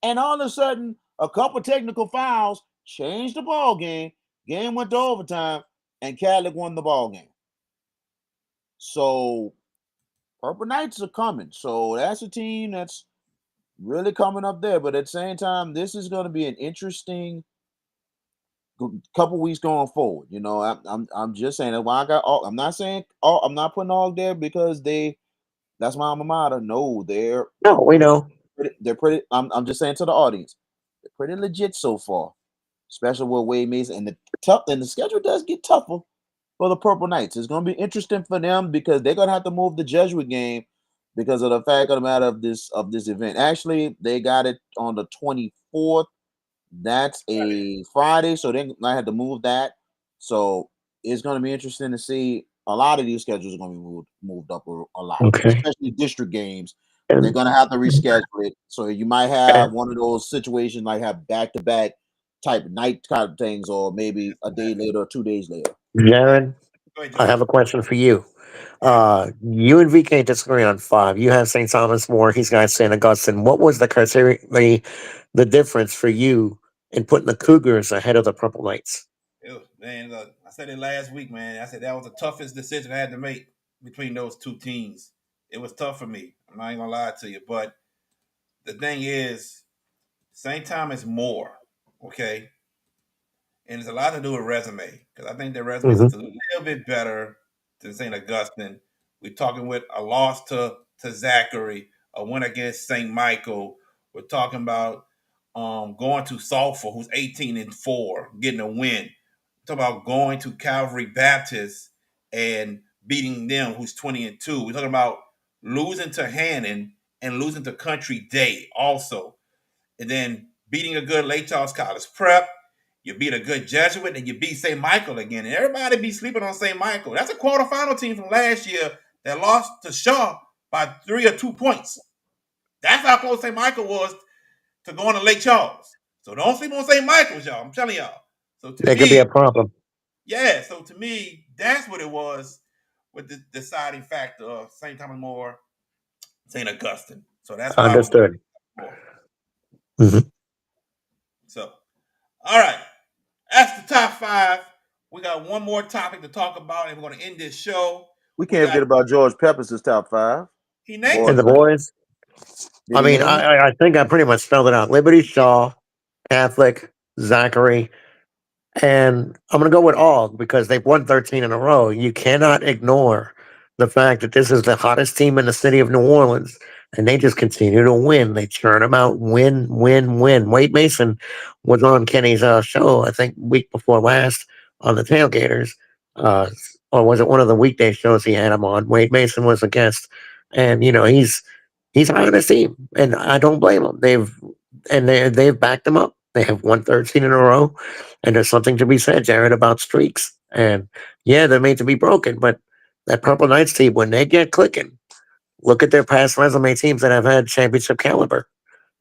And all of a sudden, a couple technical fouls changed the ball game. Game went to overtime, and Catholic won the ball game. So Purple Knights are coming. So that's a team that's really coming up there. But at the same time, this is going to be an interesting couple weeks going forward. I'm just saying that why I got all. I'm not saying all. I'm not putting all there because that's my alma mater. No, No, we know. they're pretty. I'm just saying to the audience, they're pretty legit so far, especially with Wade Mason and the schedule does get tougher for the Purple Knights. It's going to be interesting for them because they're going to have to move the Jesuit game because of the fact of the matter of this event. Actually, they got it on the 24th. That's a Friday, so I had to move that. So it's going to be interesting to see. A lot of these schedules are going to be moved up a lot, Okay. especially district games. They're And, going to have to reschedule it. So you might have and one of those situations like have back to back type night kind of things, or maybe a day later or 2 days later. Jared, Go ahead, I George. have a question for you. All right. You and VK disagree on five. You have St. Thomas more. He's got St. Augustine. What was the criteria, the difference for you in putting the Cougars ahead of the Purple Knights? Man, look, I said it last week, man. I said that was the toughest decision I had to make between those two teams. It was tough for me. I'm not even gonna lie to you. But the thing is, St. Thomas more, okay? And it's a lot to do with resume because I think their resume is Hmm. just a little bit better than St. Augustine. We're talking with a loss to Zachary, a win against St. Michael. We're talking about going to Sulphur, who's 18-4, getting a win. We're talking about going to Calvary Baptist and beating them, who's 20-2. We're talking about losing to Hannon and losing to Country Day also, and then beating a good Lake Charles College Prep. You beat a good Jesuit, and you beat St. Michael again. And everybody be sleeping on St. Michael. That's a quarterfinal team from last year that lost to Shaw by 3 or 2 points. That's how close St. Michael was to going to Lake Charles. So don't sleep on St. Michael's, y'all. I'm telling y'all. So to There could be me, a problem. yeah. So to me, that's what it was with the deciding factor of St. Thomas More, St. Augustine. So that's why I went with Understood. more. Hmm. So, all right. That's the top five. We got one more topic to talk about, and we're going to end this show. We We can't got forget about George Pepper's top five. he named And them. the Boys, right? boys. Did I he mean, name them? I think I pretty much spelled it out. Liberty Shaw, Catholic, Zachary, and I'm going to go with all because they've won 13 in a row. You cannot ignore the fact that this is the hottest team in the city of New Orleans, and they just continue to win. They churn them out, win, win, win. Wade Mason was on Kenny's show, I think, week before last on the Tailgaters, uh, or was it one of the weekday shows he had him on? Wade Mason was a guest, and he's high on his team, and I don't blame him. They've backed him up. They have won 13 in a row, and there's something to be said, Jared, about streaks. And yeah, they're made to be broken, but that Purple Knights team, when they get clicking, look at their past resume teams that have had championship caliber.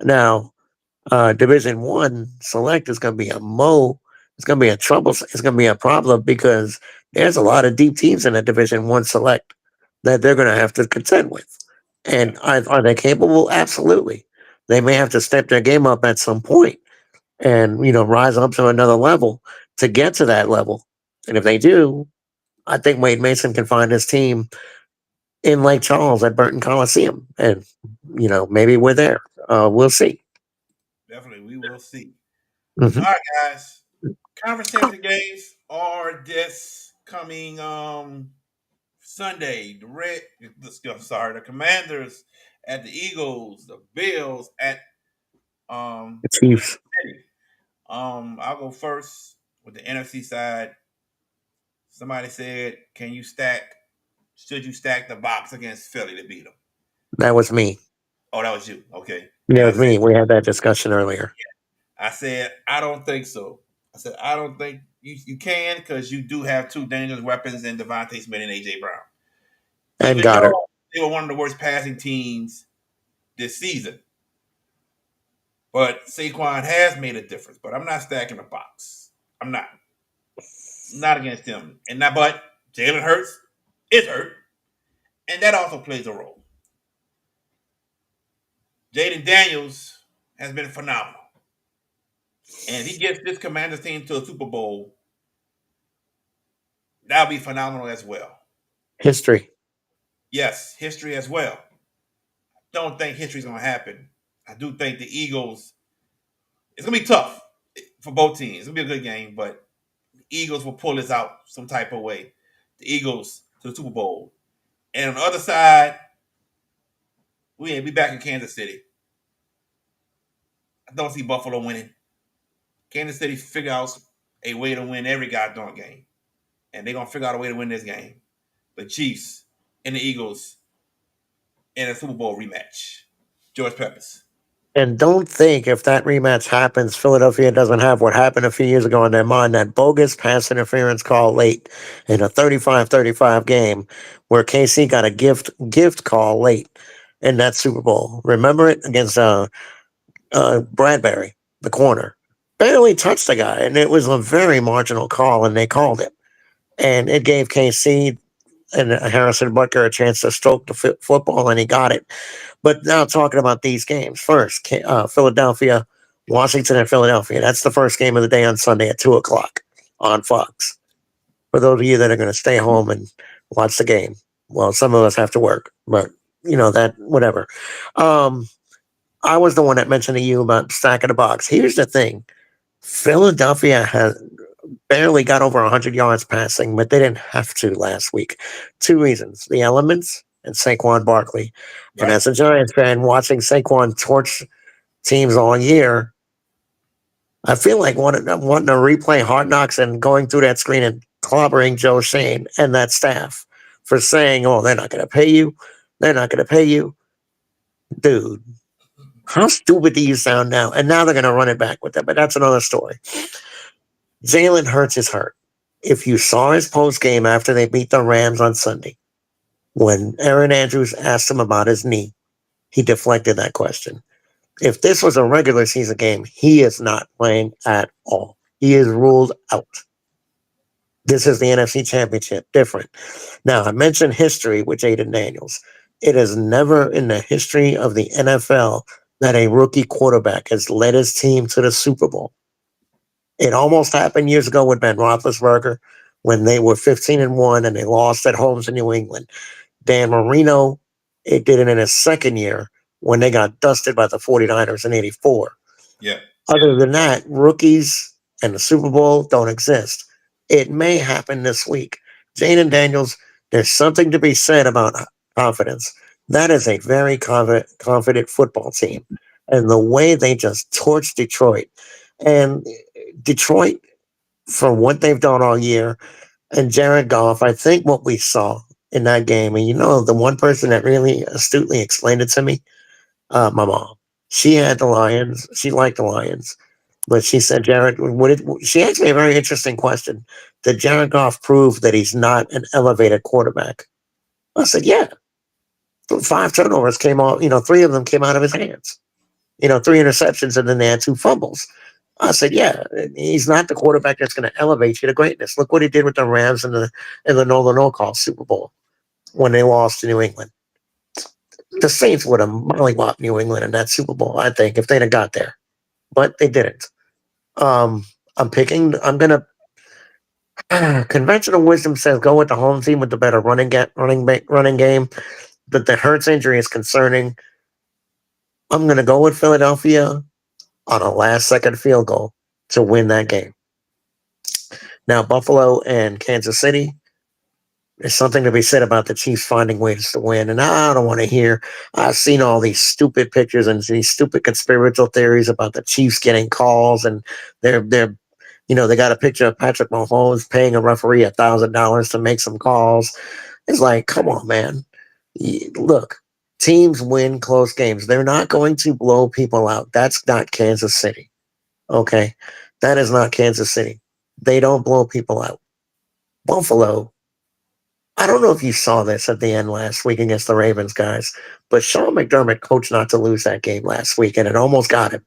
Now, Division One select is going to be a mo. It's going to be a trouble. It's going to be a problem because there's a lot of deep teams in the Division One select that they're going to have to contend with. Yeah, And are they capable? Absolutely. They may have to step their game up at some point and rise up to another level to get to that level. And if they do, I think Wade Mason can find his team in Lake Charles at Burton Coliseum, and maybe we're there. We'll see. definitely. We will see. All Hmm. right, guys. Conference championship games are this coming Sunday. The Commanders at the Eagles, the Bills at Kansas Chiefs. City. I'll go first with the NFC side. Somebody said, "Can you stack? Should you stack the box against Philly to beat them?" That was me. Oh, that was you. Okay. That And I was said, me. We had that discussion earlier. I don't think so. I said, I don't think you can because you do have two dangerous weapons in Devontae Smith and AJ Brown. And Even Goddard. though they were one of the worst passing teams this season, but Saquon has made a difference. But I'm not stacking the box. I'm not against him. And not, but Jalen Hurts is hurt, and that also plays a role. Jaden Daniels has been phenomenal. And if he gets this Commanders team to a Super Bowl, that'll be phenomenal as well. History. Yes, history as well. Don't think history's going to happen. I do think the Eagles, it's going to be tough for both teams. It's going to be a good game, but the Eagles will pull this out some type of way. The Eagles to the Super Bowl. And on the other side, we'll be back in Kansas City. I don't see Buffalo winning. Kansas City figure out a way to win every goddamn game. And they're going to figure out a way to win this game. The Chiefs and the Eagles in a Super Bowl rematch. George Peppers. And don't think if that rematch happens, Philadelphia doesn't have what happened a few years ago in their mind, that bogus pass interference call late in a 35-35 game where KC got a gift call late in that Super Bowl. Remember it against Bradbury, the corner. Barely touched the guy, and it was a very marginal call, and they called it. And it gave KC and Harrison Butker a chance to stroke the football, and he got it. But now talking about these games first, Philadelphia, Washington, and Philadelphia. That's the first game of the day on Sunday at 2 o'clock on Fox. For those of you that are going to stay home and watch the game, well, some of us have to work, but that whatever. I was the one that mentioned to you about stacking the box. Here's the thing: Philadelphia has barely got over 100 yards passing, but they didn't have to last week. Two reasons: the elements and Saquon Barkley. And Right. as a Giants fan, watching Saquon torch teams all year, I feel like wanting to replay Hard Knocks and going through that screen and clobbering Joe Shane and that staff for saying, "Oh, they're not going to pay you. They're not going to pay you." Dude, how stupid do you sound now? And now they're going to run it back with them. But that's another story. Jalen Hurts is hurt. If you saw his post game after they beat the Rams on Sunday, when Aaron Andrews asked him about his knee, he deflected that question. If this was a regular season game, he is not playing at all. He is ruled out. This is the NFC Championship. Different. Now, I mentioned history with Jaden Daniels. It is never in the history of the NFL that a rookie quarterback has led his team to the Super Bowl. It almost happened years ago with Ben Roethlisberger when they were 15-1 and they lost at home to New England. Dan Marino, it did it in his second year when they got dusted by the 49ers in 84. Yeah. Other than that, rookies and the Super Bowl don't exist. It may happen this week. Jaden Daniels, there's something to be said about confidence. That is a very confident football team. And the way they just torched Detroit. And Detroit, for what they've done all year, and Jared Goff, I think what we saw in that game, and the one person that really astutely explained it to me, my mom. She had the Lions. She liked the Lions. But she said, Jared, she asked me a very interesting question. Did Jared Goff prove that he's not an elevated quarterback? I said, yeah. 5 turnovers came off, 3 of them came out of his hands. 3 interceptions, and then they had 2 fumbles. I said, yeah, he's not the quarterback that's going to elevate you to greatness. Look what he did with the Rams in the no call Super Bowl when they lost to New England. The Saints would have mollywopped New England in that Super Bowl, I think, if they'd have got there. But they didn't. I'm gonna conventional wisdom says go with the home team with the better running game. But the Hurts injury is concerning. I'm gonna go with Philadelphia on a last second field goal to win that game. Now Buffalo and Kansas City. There's something to be said about the Chiefs finding ways to win. And I don't want to hear, I've seen all these stupid pictures and these stupid conspiratorial theories about the Chiefs getting calls and they're they got a picture of Patrick Mahomes paying a referee $1,000 to make some calls. It's like, come on, man. Look, teams win close games. They're not going to blow people out. That's not Kansas City. Okay. That is not Kansas City. They don't blow people out. Buffalo, I don't know if you saw this at the end last week against the Ravens, guys, but Sean McDermott coached not to lose that game last week, and it almost got him.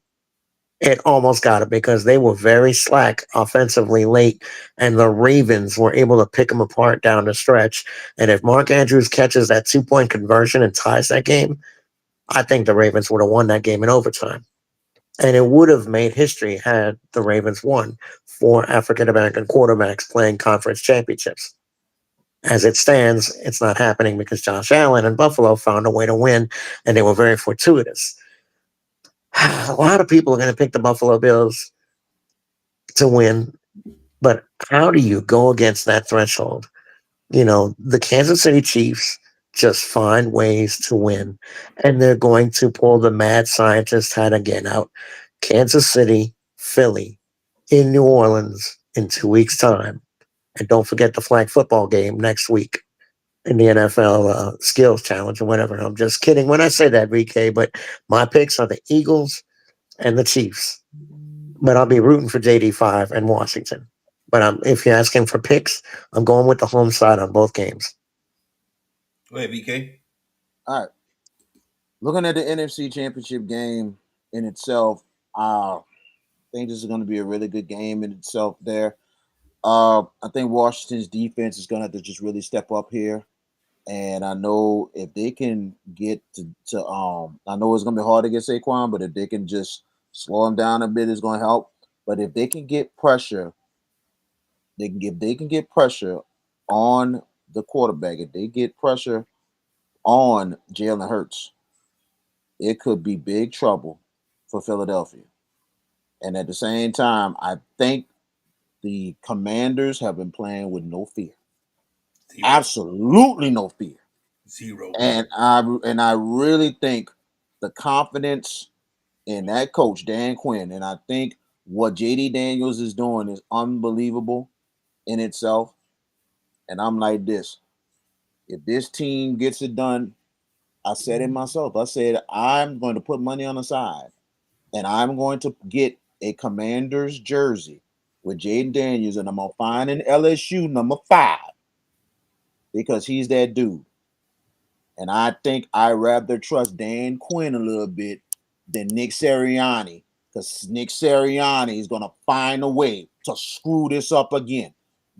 It almost got it because they were very slack offensively late, and the Ravens were able to pick them apart down the stretch. And if Mark Andrews catches that 2-point conversion and ties that game, I think the Ravens would have won that game in overtime. And it would have made history had the Ravens won 4 African American quarterbacks playing conference championships. As it stands, it's not happening because Josh Allen and Buffalo found a way to win, and they were very fortuitous. A lot of people are going to pick the Buffalo Bills to win, but how do you go against that threshold? The Kansas City Chiefs just find ways to win, and they're going to pull the mad scientist hat again out. Kansas City, Philly, in New Orleans in 2 weeks' time. And don't forget the flag football game next week in the NFL skills challenge or whatever. I'm just kidding when I say that, VK, but my picks are the Eagles and the Chiefs. But I'll be rooting for JD5 and Washington. But if you're asking for picks, I'm going with the home side on both games. Go ahead, VK. All right. Looking at the NFC Championship game in itself, I think this is going to be a really good game in itself there. I think Washington's defense is going to have to just really step up here. And I know if they can get to I know it's going to be hard to get Saquon, but if they can just slow him down a bit, it's going to help. But if they can get pressure, they can get pressure on the quarterback. If they get pressure on Jalen Hurts, it could be big trouble for Philadelphia. And at the same time, I think the Commanders have been playing with no fear. Zero. Absolutely no fear. Zero. And I really think the confidence in that coach, Dan Quinn, and I think what JD Daniels is doing is unbelievable in itself. And I'm like this. If this team gets it done, I said it myself. I said I'm going to put money on the side. And I'm going to get a Commander's jersey with Jaden Daniels, and I'm going to find an LSU number 5 because he's that dude. And I think I'd rather trust Dan Quinn a little bit than Nick Sirianni because Nick Sirianni is going to find a way to screw this up again.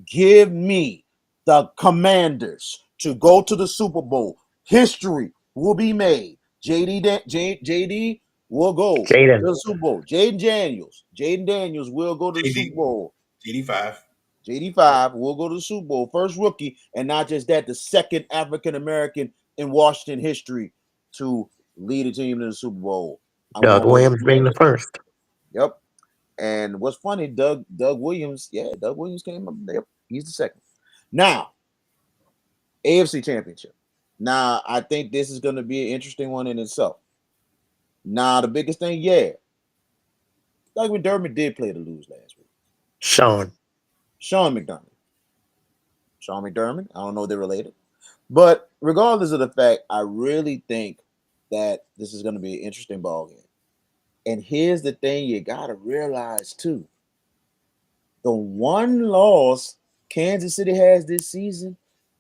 Give me the Commanders to go to the Super Bowl. History will be made. JD will go to Jaden. the Super Bowl. Jaden Daniels will go to the Super JD, Bowl. JD5. JD5 will go to the Super Bowl. First rookie, and not just that, the second African American in Washington history to lead a team to the Super Bowl. I'm Doug going with Williams being the first. Yep. And what's funny, Doug Williams, Doug Williams came up. Yep, he's the second. Now, AFC Championship. Now, I think this is going to be an interesting one in itself. Now, the biggest thing, Doug McDermott did play to lose last week. Sean. Sean McDermott. I don't know if they're related. But regardless of the fact, I really think that this is going to be an interesting ball game. And here's the thing you got to realize, too. The one loss Kansas City has this season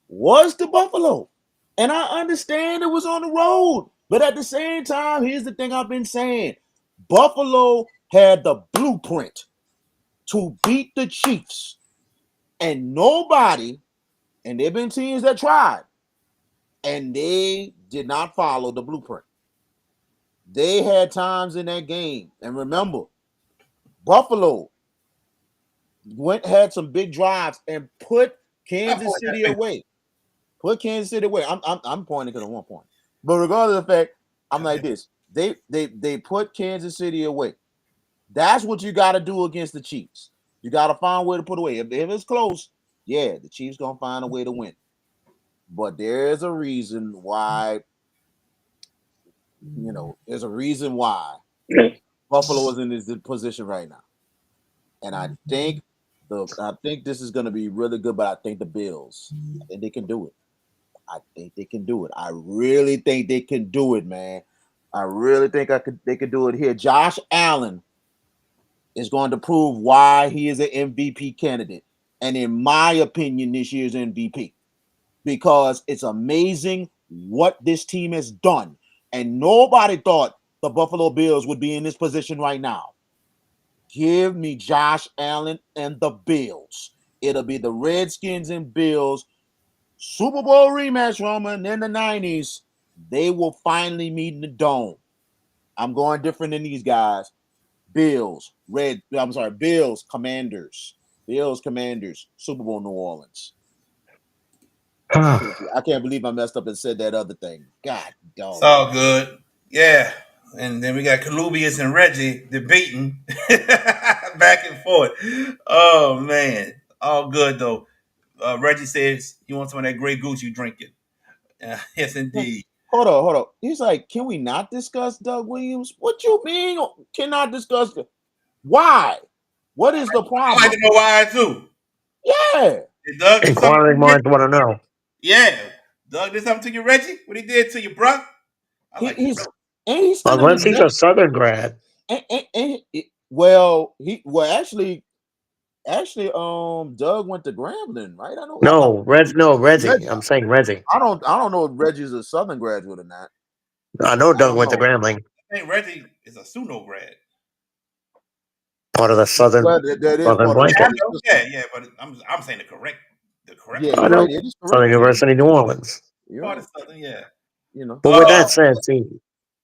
was to Buffalo. And I understand it was on the road. But at the same time, here's the thing I've been saying. Buffalo had the blueprint to beat the Chiefs. And nobody, and there have been teams that tried, and they did not follow the blueprint. They had times in that game. And remember, Buffalo had some big drives and put Kansas City away. I'm pointing because of 1 point. But regardless of the fact, I'm like this. They put Kansas City away. That's what you got to do against the Chiefs. You got to find a way to put away. If it's close, the Chiefs going to find a way to win. But there's a reason why, there's a reason why Buffalo is in this position right now. And I think this is going to be really good, but I think the Bills, I think they can do it. I really think they can do it, man. I really think they could do it here. Josh Allen is going to prove why he is an MVP candidate. And in my opinion, this year's MVP. Because it's amazing what this team has done. And nobody thought the Buffalo Bills would be in this position right now. Give me Josh Allen and the Bills. It'll be the Redskins and Bills Super Bowl rematch, Roman, in the 90s. They will finally meet in the dome. I'm going different than these guys. Bills, Commanders. Bills, Commanders, Super Bowl, New Orleans. I can't believe I messed up and said that other thing. God dog. It's all good. Yeah. And then we got Colubius and Reggie debating back and forth. Oh, man. All good, though. Reggie says he wants some of that Grey Goose you drinking. Yes, indeed. Hold on. He's like, can we not discuss Doug Williams? What you mean cannot discuss? Why? What is the problem? I'd like to know why, too. Yeah. Did Doug do Inquiring minds want to know. Yeah. Doug did something to you, Reggie? What he did to you, bro? He's still unless he's a Southern grad. Actually, Doug went to Grambling, right? I know. Reggie. I'm saying Reggie. I don't know if Reggie's a Southern graduate or not. I know Doug went to Grambling. I think Reggie is a Suno grad. Part of the Southern. Well, that is Southern part blanket. Yeah, but I'm saying the correct. Yeah, I know. right. It is correct. Southern University, New Orleans. Part of Southern, yeah. But with that said, see,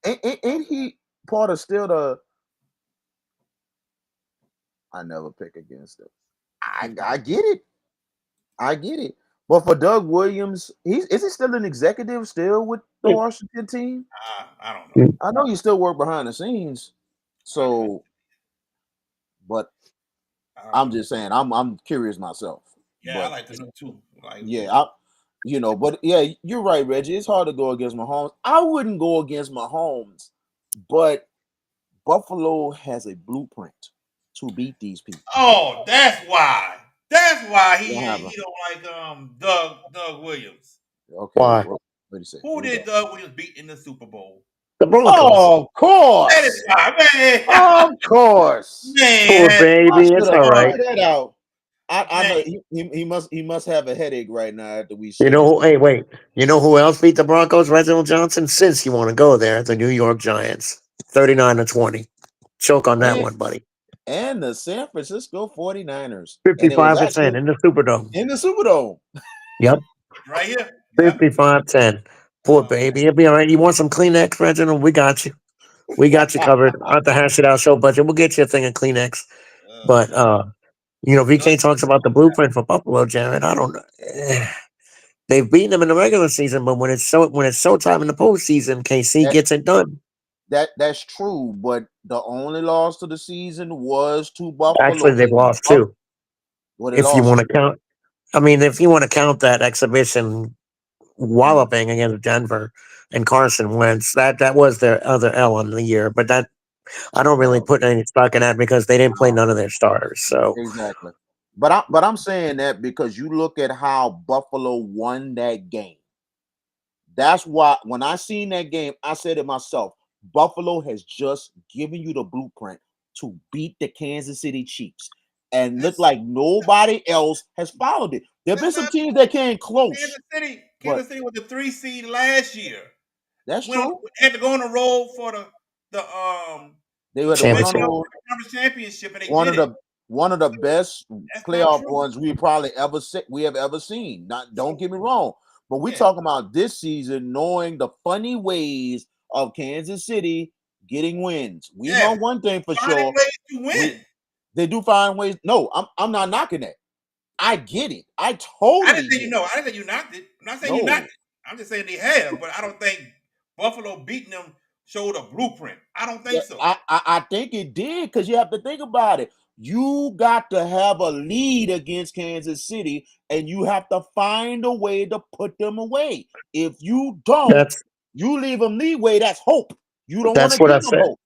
ain't he part of still the? I never pick against it. I get it. But for Doug Williams, is he still an executive still with the Washington team? I don't know. I know you still work behind the scenes. So, but I'm just saying, I'm curious myself. Yeah, I like to know too. But you're right, Reggie. It's hard to go against Mahomes. I wouldn't go against Mahomes, but Buffalo has a blueprint to beat these people. Oh, that's why. That's why he don't like Doug Williams. Okay. Why? What did he say? Who did Doug Williams beat in the Super Bowl? The Broncos. Oh, of course. That is why, man. Of course. Poor Man. baby. It's all right. That out. I know he must have a headache right now after we. You know, hey, wait. You know who else beat the Broncos? Reginald Johnson. Since you want to go there, the New York Giants, 39-20. Choke on that one, buddy. and the San Francisco 49ers. And it was 55% actually in the Superdome. in the Superdome. Yep, Right here. Yep. 55-10. Poor Oh man. baby. It'll be all right. You want some Kleenex, Reginald? We got you. We got you covered. At the Hash It Out Show budget, we'll get you a thing of Kleenex. Oh But man. VK talks about the blueprint for Buffalo, Jared. I don't know. They've beaten them in the regular season, but when it's showtime in the postseason, KC That, gets it done. that's true, but the only loss to the season was to Actually, Buffalo. they've lost two. What they If you lost want to. to count, I mean, if you want to count that exhibition Mm, walloping against Denver and Carson Wentz, that was their other L in the year. But that I don't really well, put any stock in that because they didn't play no, none of their starters. So exactly. But I'm saying that because you look at how Buffalo won that game. That's why when I seen that game, I said to myself, Buffalo has just given you the blueprint to beat the Kansas City Chiefs. And look That's like nobody else has followed it. There have been that's some not teams true. that came close, Kansas City. but Kansas City was the 3 seed last year. that's Went on, true. had to go on the road for the They the had to win on divisional championship. the road. conference championship, and they One did of it. the one of the best That's not playoff true. runs we have ever seen. Not don't So get me wrong, but we're yeah, talking about this season, knowing the funny ways of Kansas City getting wins. We know yeah. one thing for Finding sure. ways to We win. they do find ways. No, I'm not knocking that. I get it. I I didn't totally say get you it. know. I didn't say you knocked it. I'm not saying you knocked No. it. I'm just saying they have, but I don't think Buffalo beating them showed a blueprint. I don't Yeah, think so. I think it did because you have to think about it. You got to have a lead against Kansas City, and you have to find a way to put them away. If you don't, That's you leave them leeway. That's hope. You don't want that's to what I give them said. hope.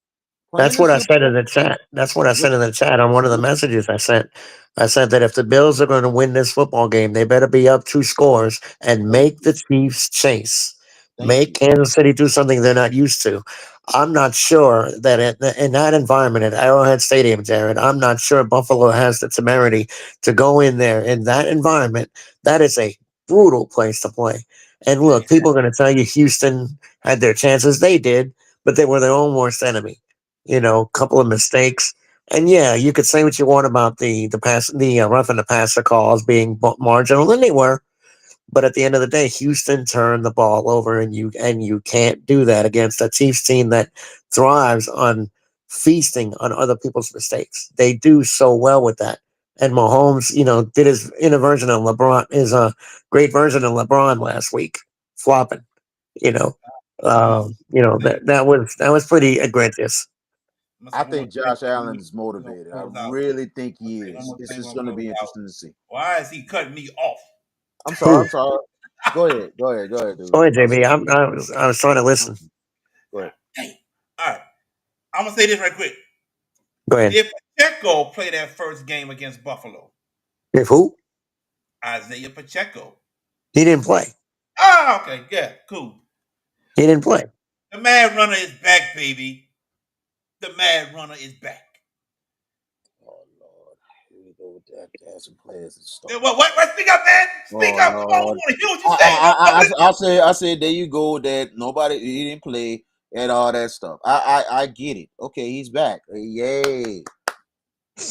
Plain That's and what I said in simple. the chat. That's what I Look, said in the chat on one of the look. messages I sent. I said that if the Bills are going to win this football game, they better be up two scores and Thank make you. the Chiefs chase. Thank Make you. Kansas City do something they're not used to. I'm not sure that in that environment at Arrowhead Stadium, Jared, I'm not sure Buffalo has the temerity to go in there in that environment. That is a brutal place to play. And look, people are going to tell you Houston had their chances. They did, but they were their own worst enemy. Couple of mistakes. And yeah, you could say what you want about the roughing the passer calls being marginal, and they were. But at the end of the day, Houston turned the ball over, and you can't do that against a Chiefs team that thrives on feasting on other people's mistakes. They do so well with that. And Mahomes, did his inner version of LeBron, his great version of LeBron last week, flopping. You know, I'm gonna say, that was pretty egregious. I I'm gonna think say Josh one more, Allen is we're gonna motivated. I close out. really think I'm gonna he say one is. more It's thing. We're just gonna going to close be out. interesting to see. Why is he cutting me off? I'm sorry. Who? I'm sorry. Go ahead. Go ahead. Go ahead, dude. Go ahead, I'm JB. sorry. I was trying to listen. Go ahead. Dang. All right. I'm gonna say this right quick. Go ahead. Did Pacheco play that first game against Buffalo? If who? Isaiah Pacheco. He didn't play. Ah, okay, yeah, cool. He didn't play. The Mad Runner is back, baby. The Mad Runner is back. Oh Lord, here we go with that. Gas and players and Yeah, stuff. what? Speak up, man. Speak Oh up. Come on, we Lord, want to hear what you say. I said there you go. That nobody he didn't play and all that stuff. I get it. Okay, he's back. Yay!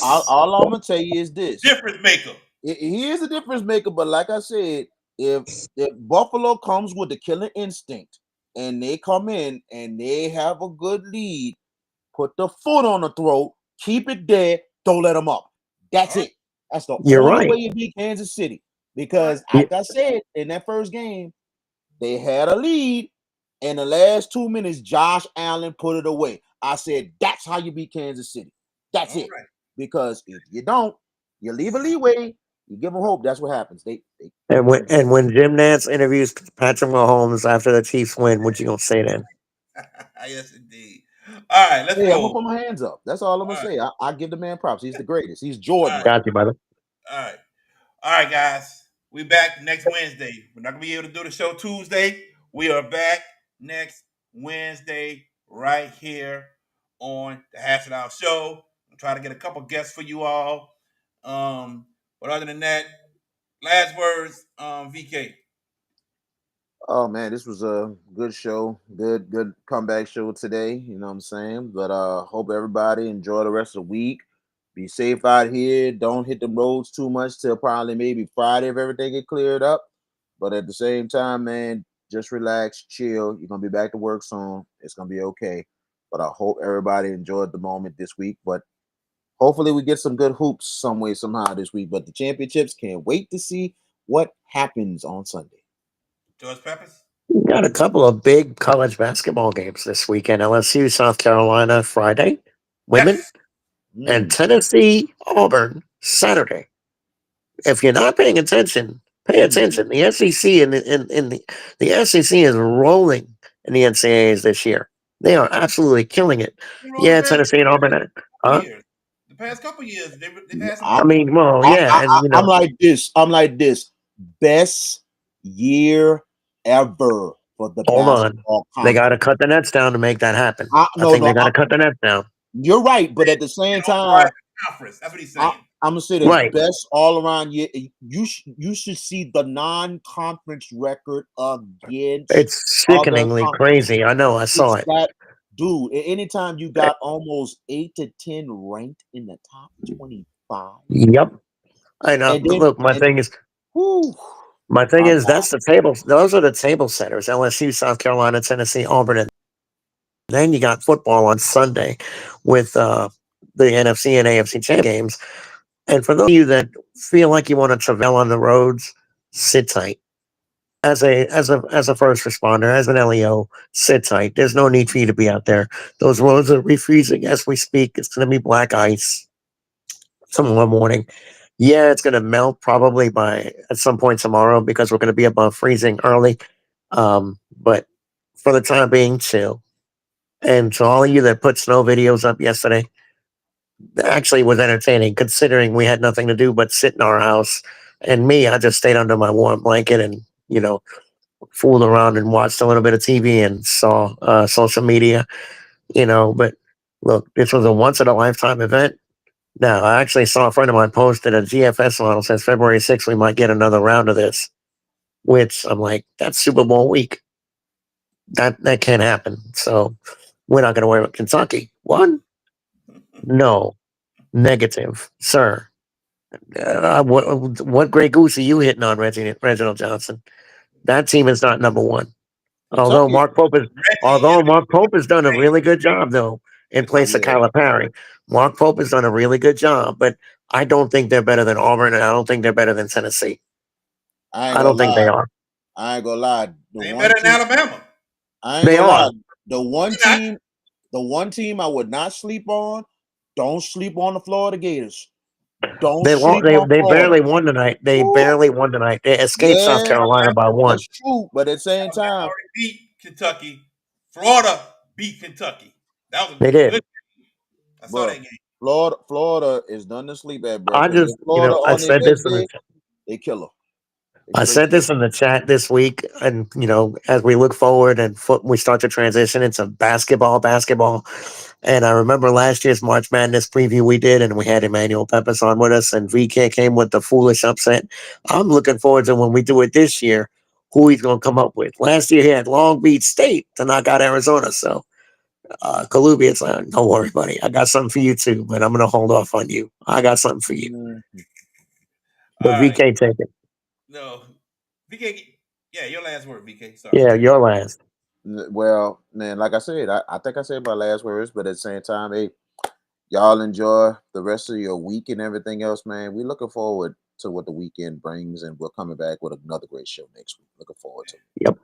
All I'm gonna tell you is this: Difference maker. he is a difference maker. But like I said, if Buffalo comes with the killer instinct and they come in and they have a good lead, put the foot on the throat, keep it there, don't let them up. All That's right, it. That's the You're only right. way you beat Kansas City. all right. Because, You- like I said, in that first game, they had a lead. In the last 2 minutes, Josh Allen put it away. I said, that's how you beat Kansas City. That's All it. right. Because if you don't, you leave a leeway, you give them hope. That's what happens. And when Jim Nance interviews Patrick Mahomes after the Chiefs win, what you gonna say then? Yes, indeed. All right, let's hey, I'm gonna roll. put my hands up. That's all I'm gonna All right, say. I give the man props. He's the greatest. He's all Jordan right, right Got you, brother. all right. All right, guys. We back next Wednesday. We're not gonna be able to do the show Tuesday. We are back next Wednesday right here on the Hash It Out Show. I'm trying to get a couple guests for you all. But other than that, last words, VK. Oh man, this was a good show. Good comeback show today. You know what I'm saying? But hope everybody enjoy the rest of the week. Be safe out here. Don't hit the roads too much till probably maybe Friday if everything get cleared up. But at the same time, man, just relax, chill. You're gonna be back to work soon. It's gonna be okay. But I hope everybody enjoyed the moment this week. But hopefully we get some good hoops some way, somehow this week. But the championships, can't wait to see what happens on Sunday. George Peppers? We got a couple of big college basketball games this weekend. LSU, South Carolina, Friday, women, Yes. and Mm, Tennessee, Auburn, Saturday. If you're not paying attention, pay mm. attention. The SEC and the SEC is rolling in the NCAAs this year. They are absolutely killing it. You know, the Yeah, past Tennessee and Auburn. couple Huh? years. The past couple years, they've had some I, I good. mean, well, yeah, and I'm like this. I'm like this. Best year ever for the hold on. basketball They got to conference. cut the nets down to make that happen. I No, think they no, got to cut the nets down. you're right. But at the An same overall time, conference. That's what he's I, saying. I'm gonna say this: Right. best all around year. You should see the non-conference record against It's other sickeningly conferences. crazy. I know. I saw It's it. that dude. Anytime you got almost 8 to 10 ranked in the top 25, Yep. I know. and then Look, my and thing is, whew, my thing my is God, that's the table. Those are the table setters. LSU, South Carolina, Tennessee, Auburn, and then you got football on Sunday with the NFC and AFC champ games. And for those of you that feel like you want to travel on the roads, sit tight. As a first responder, as an LEO, sit tight. There's no need for you to be out there. Those roads are refreezing as we speak. It's going to be black ice tomorrow morning. Yeah, it's going to melt probably by at some point tomorrow because we're going to be above freezing early. But for the time being, chill. And to all of you that put snow videos up yesterday, actually was entertaining considering we had nothing to do but sit in our house. And me, I just stayed under my warm blanket and, fooled around and watched a little bit of TV and saw social media, But look, this was a once in a lifetime event. Now, I actually saw a friend of mine posted a GFS model says February 6th, we might get another round of this, which I'm like, that's Super Bowl week. That can't happen. So we're not going to worry about Kentucky. One? No. Negative, sir. What Grey Goose are you hitting on, Reginald Johnson? That team is not number one. Although Kentucky. Mark Pope is, Reggie although and Mark Pope has done a Reggie. really good job though in Yes, he place of Yeah, Calipari. Mark Pope has done a really good job, but I don't think they're better than Auburn, and I don't think they're better than Tennessee. I ain't I gonna don't think they lie. are. I ain't gonna lie. The They ain't one better than team Alabama. I ain't They gonna lie. are. The one They're not. team, the one team I would not sleep on. Don't sleep on the Florida Gators. Don't They sleep they on they Florida. barely won tonight. They Woo. barely won tonight. They escaped South Yeah, Carolina by one. that's true. But at the same Alabama time, already beat Kentucky. Florida beat Kentucky. That was a They good did. game. I saw bro, that game. Florida is done to sleep at, bro. I Because just, if Florida I on their said good this in day, the they kill her. They I straight said kill this in the chat this week, and as we look forward and we start to transition into basketball, and I remember last year's March Madness preview we did, and we had Emmanuel Peppers on with us, and VK came with the foolish upset. I'm looking forward to when we do it this year, who he's going to come up with. Last year he had Long Beach State to knock out Arizona, so Kalubi, don't worry, buddy, I got something for you too, but I'm going to hold off on you. I got something for you, her. All but right. VK take it. No. VK, yeah, your last word, VK. Sorry. Yeah, your last. Well, man, like I said, I think I said my last words, but at the same time, hey, y'all enjoy the rest of your week and everything else, man. We looking forward to what the weekend brings, and we're coming back with another great show next week. Looking forward to it. Yep.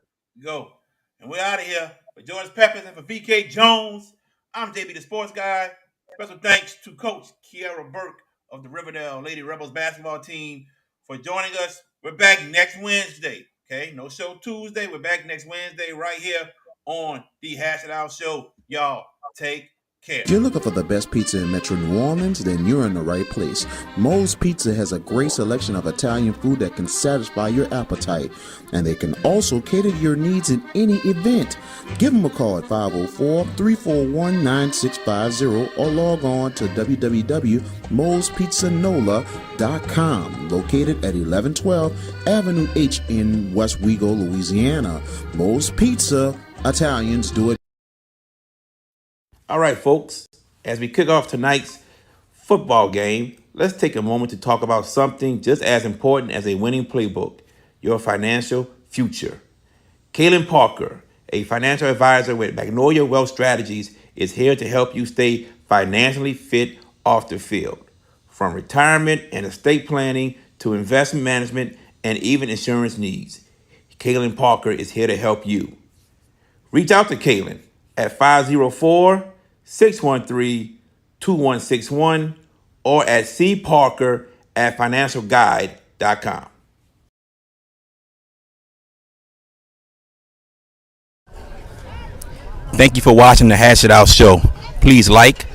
Go. And we're out of here. For George Peppers and for VK Jones, I'm JB the Sports Guy. Special thanks to Coach Kiera Burke of the Riverdale Lady Rebels basketball team for joining us. We're back next Wednesday. Okay, no show Tuesday. We're back next Wednesday right here on the Hash It Out Show. Y'all take care. If you're looking for the best pizza in Metro New Orleans, then you're in the right place. Moe's Pizza has a great selection of Italian food that can satisfy your appetite, and they can also cater to your needs in any event. Give them a call at 504-341-9650 or log on to www.moespizzanola.com, located at 1112 Avenue H in West Wego, Louisiana. Moe's Pizza, Italians do it. All right, folks, as we kick off tonight's football game, let's take a moment to talk about something just as important as a winning playbook: your financial future. Kaylin Parker, a financial advisor with Magnolia Wealth Strategies, is here to help you stay financially fit off the field. From retirement and estate planning to investment management and even insurance needs, Kaylin Parker is here to help you. Reach out to Kaylin at 504-613-2161 or at cparker@financialguide.com. Thank you for watching the Hash It Out show. Please like,